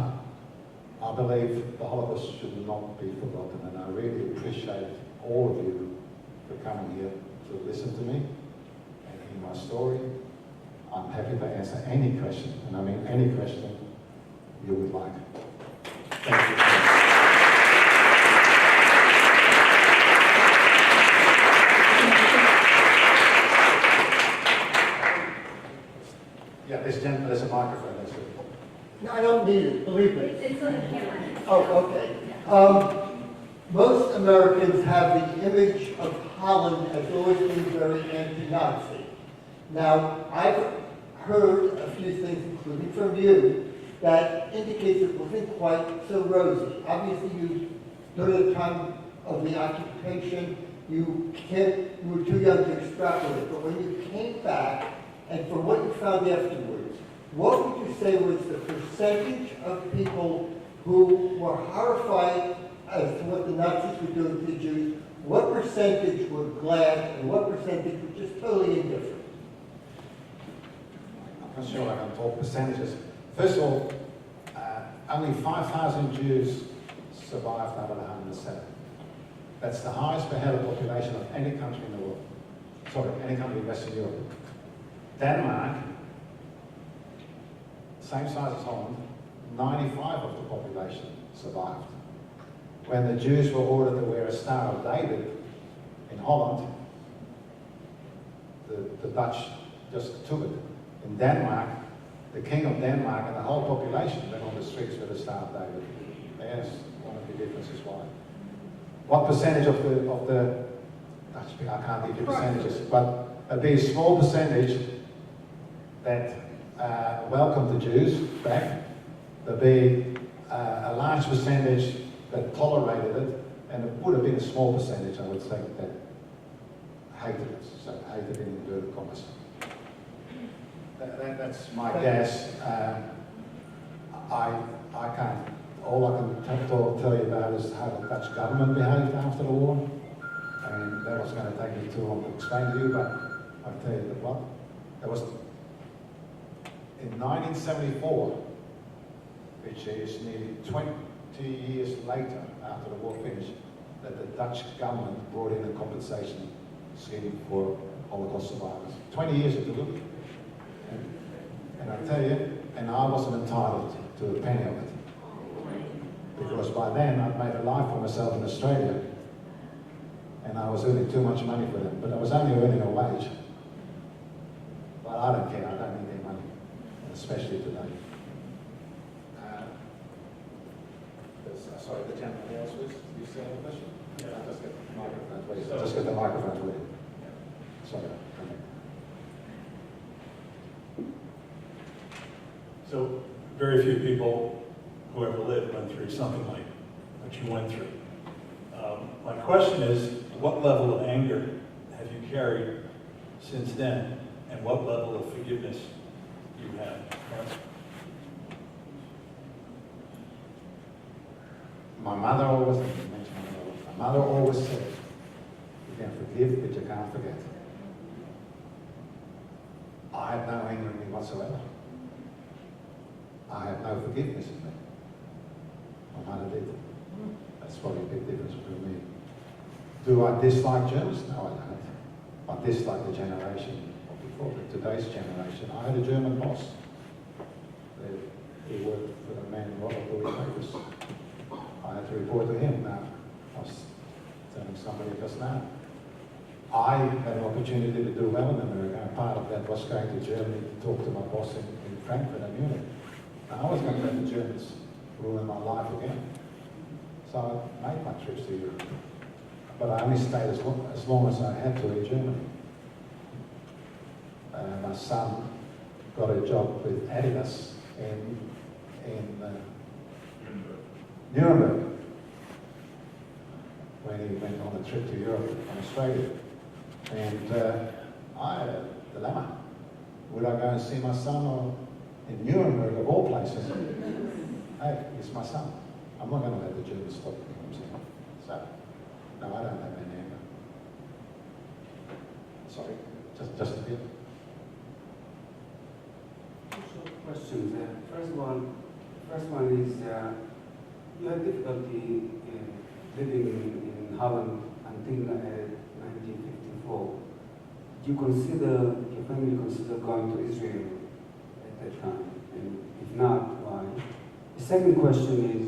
I believe the Holocaust should not be forgotten, and I really appreciate all of you for coming here to listen to me and hear my story. I'm happy to answer any question, and I mean any question you would like. Thank you. Yeah, there's a microphone. That's it. No, I don't need it, believe me. It's on the camera. Oh, okay. Most Americans have the image of Holland as always being very anti-Nazi. Now, I've heard a few things, including from you, that indicate that it wasn't quite so rosy. Obviously, during the time of the occupation, you were too young to extrapolate, but when you came back, and from what you found afterwards, what would you say was the percentage of people who were horrified as to what the Nazis were doing to the Jews? What percentage were glad, and what percentage were just totally indifferent? I'm not sure I can talk percentages. First of all, only 5,000 Jews survived out of 107. That's the highest per head of population of any country in the world. Sorry, any country in Western Europe. Denmark, same size as Holland, 95 of the population survived. When the Jews were ordered to wear a Star of David in Holland, the Dutch just took it. In Denmark, the king of Denmark and the whole population went on the streets with a Star of David. There's one of the differences why. What percentage of the Dutch, I can't give you percentages, but it'd be a small percentage that welcomed the Jews back. There'd be a large percentage that tolerated it, and it would have been a small percentage, I would say, that hated it, so hated in inverted commas. That's my guess. I can't, all I can tell you about is how the Dutch government behaved after the war, and that was going to take me too long to explain to you, but I'll tell you that what, there was, in 1974, which is nearly 20 years later after the war finished, that the Dutch government brought in a compensation scheme for Holocaust survivors. 20 years of delivery. And I tell you, and I wasn't entitled to a penny of it. Because by then I'd made a life for myself in Australia, and I was earning too much money for them, but I was only earning a wage. But I don't care, I don't need their money, especially today. Sorry, the gentleman else was, you still have a question? Yeah. Just get the microphone, please. Just get the microphone, please. Sorry. So very few people who ever lived went through something like what you went through. My question is, what level of anger have you carried since then, and what level of forgiveness you have? My mother always, my mother always said, you can forgive, but you can't forget. I had no anger in me whatsoever. I had no forgiveness in me. My mother did. That's probably a big difference between me. Do I dislike Germans? No, I don't. I dislike the generation of before, today's generation. I had a German boss. He worked for the man Robert Louis Davis. I had to report to him now. I was telling somebody just now. I had an opportunity to do well in America, and part of that was going to Germany to talk to my boss in Frankfurt and Munich. I was going to let the Germans ruin my life again. So I made my trips to Europe. But I only stayed as long as I had to in Germany. My son got a job with Eddy Boas in Nuremberg when he went on a trip to Europe from Australia. And I had a dilemma. Would I go and see my son or in Nuremberg, of all places? Hey, it's my son. I'm not going to let the Germans stop me from seeing him. So, no, I don't have any anger. Sorry, just a bit. Short questions. First one is, you had difficulty living in Holland until 1954. Do you consider, your family consider going to Israel at that time? And if not, why? The second question is,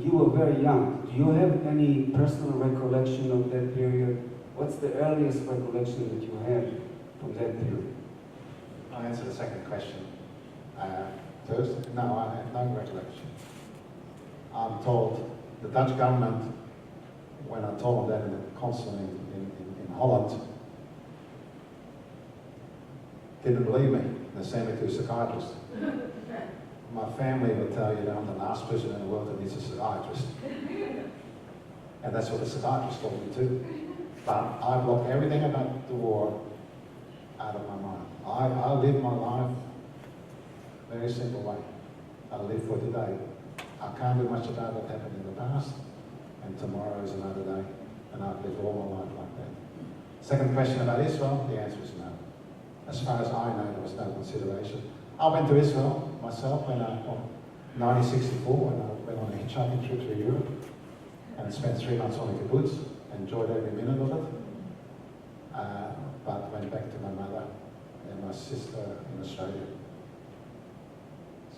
you were very young. Do you have any personal recollection of that period? What's the earliest recollection that you have from that period? I'll answer the second question first. No, I have no recollection. I'm told the Dutch government, when I told them that in the consulate in Holland, didn't believe me. They sent me to a psychiatrist. My family will tell you that I'm the last person in the world that needs a psychiatrist. And that's what the psychiatrist told me too. But I blocked everything about the war out of my mind. I live my life very simple way. I live for today. I can't do much about what happened in the past, and tomorrow is another day, and I've lived all my life like that. Second question about Israel, the answer is no. As far as I know, there was no consideration. I went to Israel myself in 1964 when I went on a hitchhiking trip through Europe and spent 3 months on a kibbutz, enjoyed every minute of it, but went back to my mother and my sister in Australia.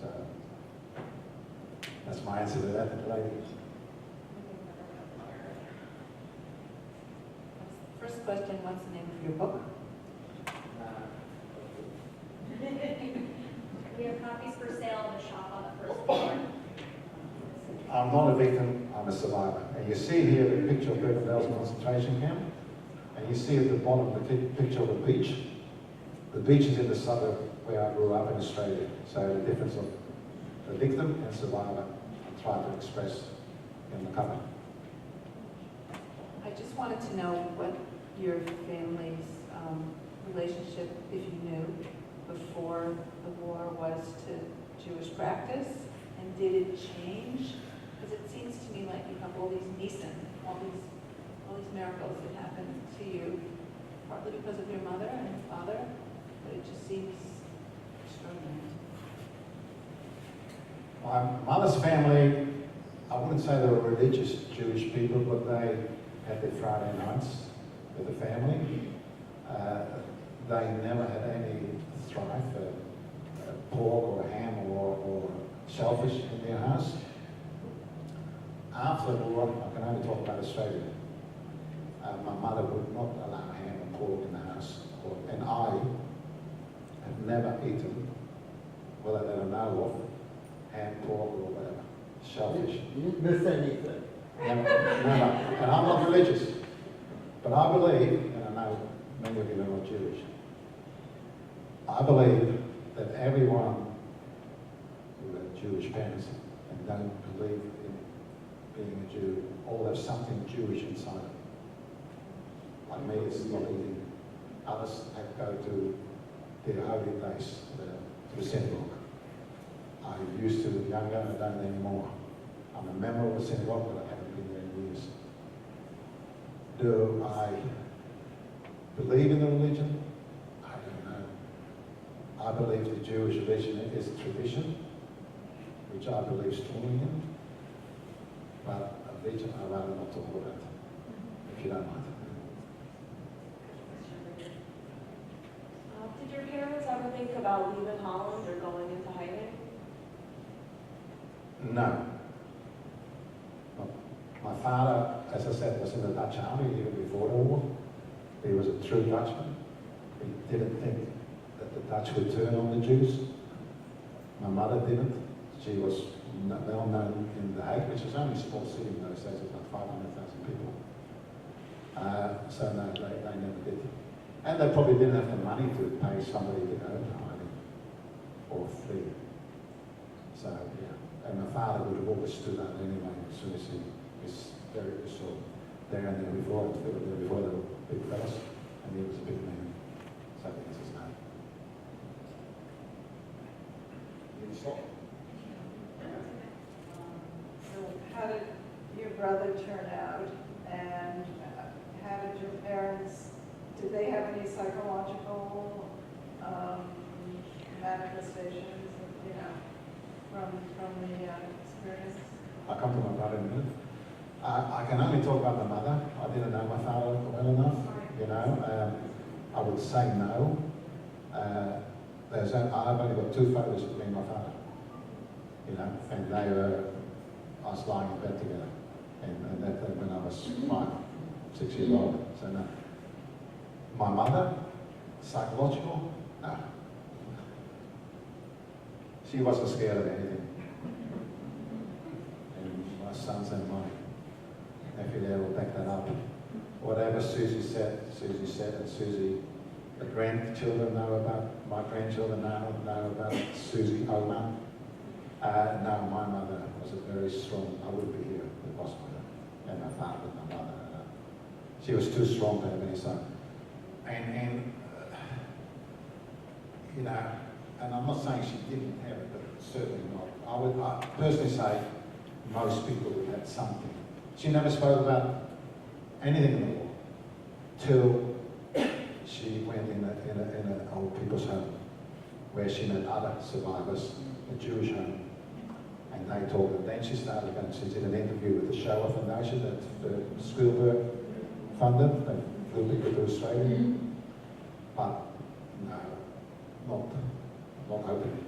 So that's my answer to that, lady. First question, what's the name of your book? I'm not a victim, I'm a survivor. And you see here the picture of Bergen-Belsen concentration camp, and you see at the bottom the picture of the beach. The beach is in the suburb where I grew up in Australia. So the difference of the victim and survivor, I try to express in the cover. I just wanted to know what your family's relationship, if you knew, before the war was to Jewish practice, and did it change? Because it seems to me like you have all these nisan, all these miracles that happen to you, partly because of your mother and father, but it just seems extraordinary. My mother's family, I wouldn't say they were religious Jewish people, but they had their Friday nights with the family. They never had any strife, pork or ham or shellfish in their house. After the war, I can only talk about Australia. My mother would not allow ham and pork in the house, and I have never eaten, whether they don't know of, ham, pork or whatever, shellfish. You didn't miss anything. Never. And I'm not religious, but I believe, and I know many of you are not Jewish, I believe that everyone who have Jewish parents and don't believe in being a Jew all have something Jewish inside them. Like me, it's not eating. Others go to their holy place, to the synagogue. I used to younger, I don't anymore. I'm a member of the synagogue, but I haven't been there in years. Do I believe in the religion? I don't know. I believe the Jewish religion is a tradition, which I believe strongly in, but a religion I'd rather not talk about, if you don't mind. Did your parents ever think about leaving Holland or going into hiding? No. My father, as I said, was in the Dutch army even before the war. He was a true Dutchman. He didn't think that the Dutch would turn on the Jews. My mother didn't. She was well known in The Hague, which was only a small city in those days, it was about 500,000 people. So no, they never did. And they probably didn't have the money to pay somebody to go to hiding or flee. So, yeah. And my father would have always stood out anyway as soon as he was sort of there and there before they were big fellas, and he was a big man. So I think that's his name. So how did your brother turn out, and how did your parents, did they have any psychological manifestations, from the experience? I'll come to my brother in a minute. I can only talk about my mother. I didn't know my father well enough, I would say no. I've only got 2 photos of me and my father, and they were us lying in bed together, and that when I was 5, 6 years old. So no. My mother, psychological, no. She wasn't scared of anything. And my sons and my nephew there will back that up. Whatever Susie said, and Susie, the grandchildren know about, my grandchildren know about Susie Oma. No, my mother was a very strong, I wouldn't be here if it wasn't for her, and my father, my mother. She was too strong to have any son. And I'm not saying she didn't have it, but certainly not. I would personally say most people would have something. She never spoke about anything in the war till she went in an old people's home where she met other survivors, a Jewish home, and they told her. Then she started going. She did an interview with the Shoah Foundation that Spielberg funded. They flew people to Australia, but no, not openly.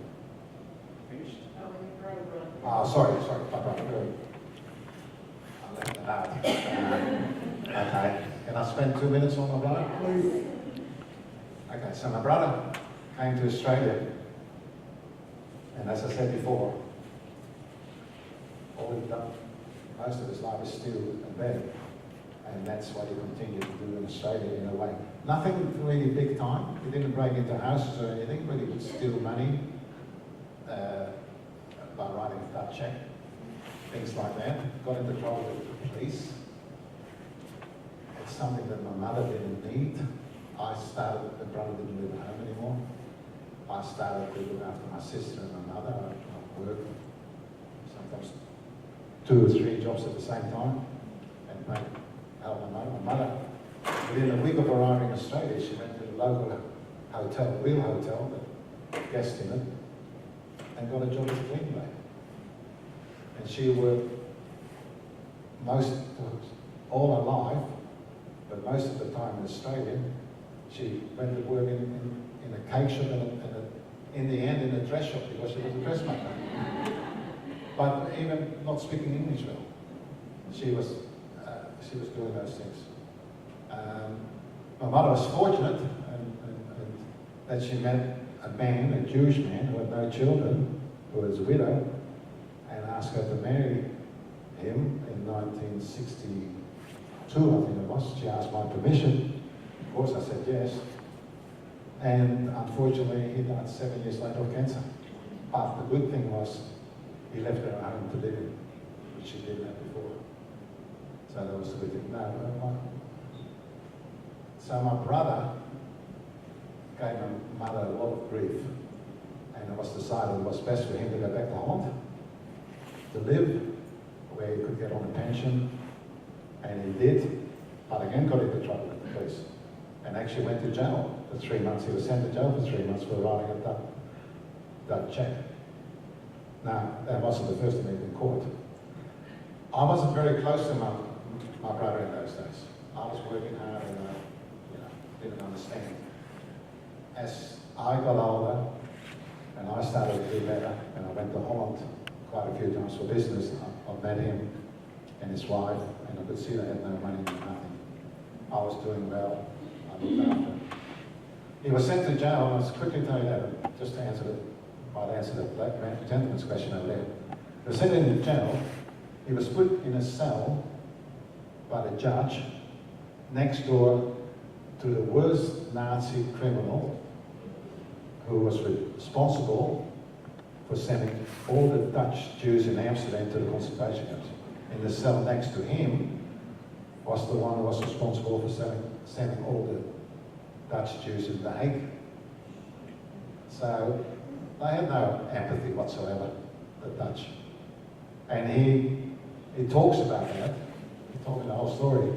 Finished? Sorry, my brother. I left it out. Okay, can I spend 2 minutes on my brother? Please. Okay, so my brother came to Australia, and as I said before, all he'd done most of his life is steal and beg. And that's what he continued to do in Australia in a way. Nothing really big time. He didn't break into houses or anything, but he would steal money by writing a Dutch check, things like that. Got into trouble with the police. It's something that my mother didn't need. I started, the brother didn't live at home anymore. I started to look after my sister and my mother. I worked sometimes 2 or 3 jobs at the same time and help my mother. Within a week of arriving in Australia, she went to the local hotel, real hotel, the guest in it, and got a job as a cleaning lady. And she worked all her life, but most of the time in Australia, she went to work in a cake shop and in the end in a dress shop because she was a dressmaker. But even not speaking English well, she was doing those things. My mother was fortunate and that she met a man, a Jewish man who had no children, who was a widow, and asked her to marry him in 1962, I think it was. She asked my permission. Of course, I said yes. And unfortunately, he died 7 years later of cancer. But the good thing was, he left her a home to live in, which she didn't have before. So that was the good thing. So my brother gave my mother a lot of grief, and it was decided it was best for him to go back to Holland to live, where he could get on a pension, and he did, but again got into trouble with the police, and actually went to jail for 3 months. He was sent to jail for 3 months for writing a Dutch check. Now, that wasn't the first time he'd been caught. I wasn't very close to my brother in those days. I was working hard and didn't understand. As I got older and I started to do better, and I went to Holland quite a few times for business, I met him and his wife, and I could see they had no money, nothing. I was doing well. I looked after him. He was sent to jail, and I'll quickly tell you that, just to answer the gentleman's question over there. He was sent into jail. He was put in a cell by the judge next door to the worst Nazi criminal who was responsible for sending all the Dutch Jews in Amsterdam to the concentration camps. In the cell next to him was the one who was responsible for sending all the Dutch Jews in the Hague. So they had no empathy whatsoever, the Dutch. And he talks about that, he told me the whole story,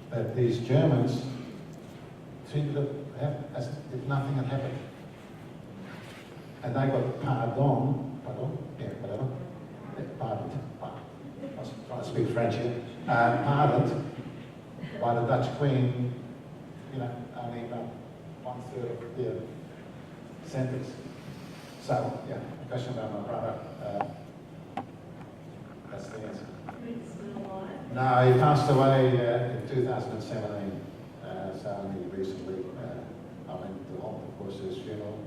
that these Germans treated it as if nothing had happened. And they got pardoned, I was trying to speak French here, pardoned by the Dutch Queen, only about 1/3 of their sentence. So, yeah, a question about my brother, that's the answer. No, he passed away in 2017, so only recently. I went to Holland, of course, to his funeral.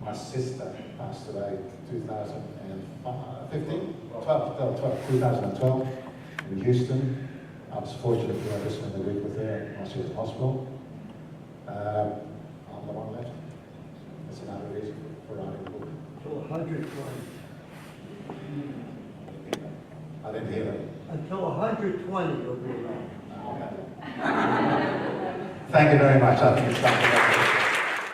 My sister passed away in 2012 in Houston. I was fortunate to have spent a week with her while she was in hospital. I'm the one left. That's another reason for writing the book. Until 120. I didn't hear that. Until 120 you'll be around. Okay. Thank you very much. I think it's something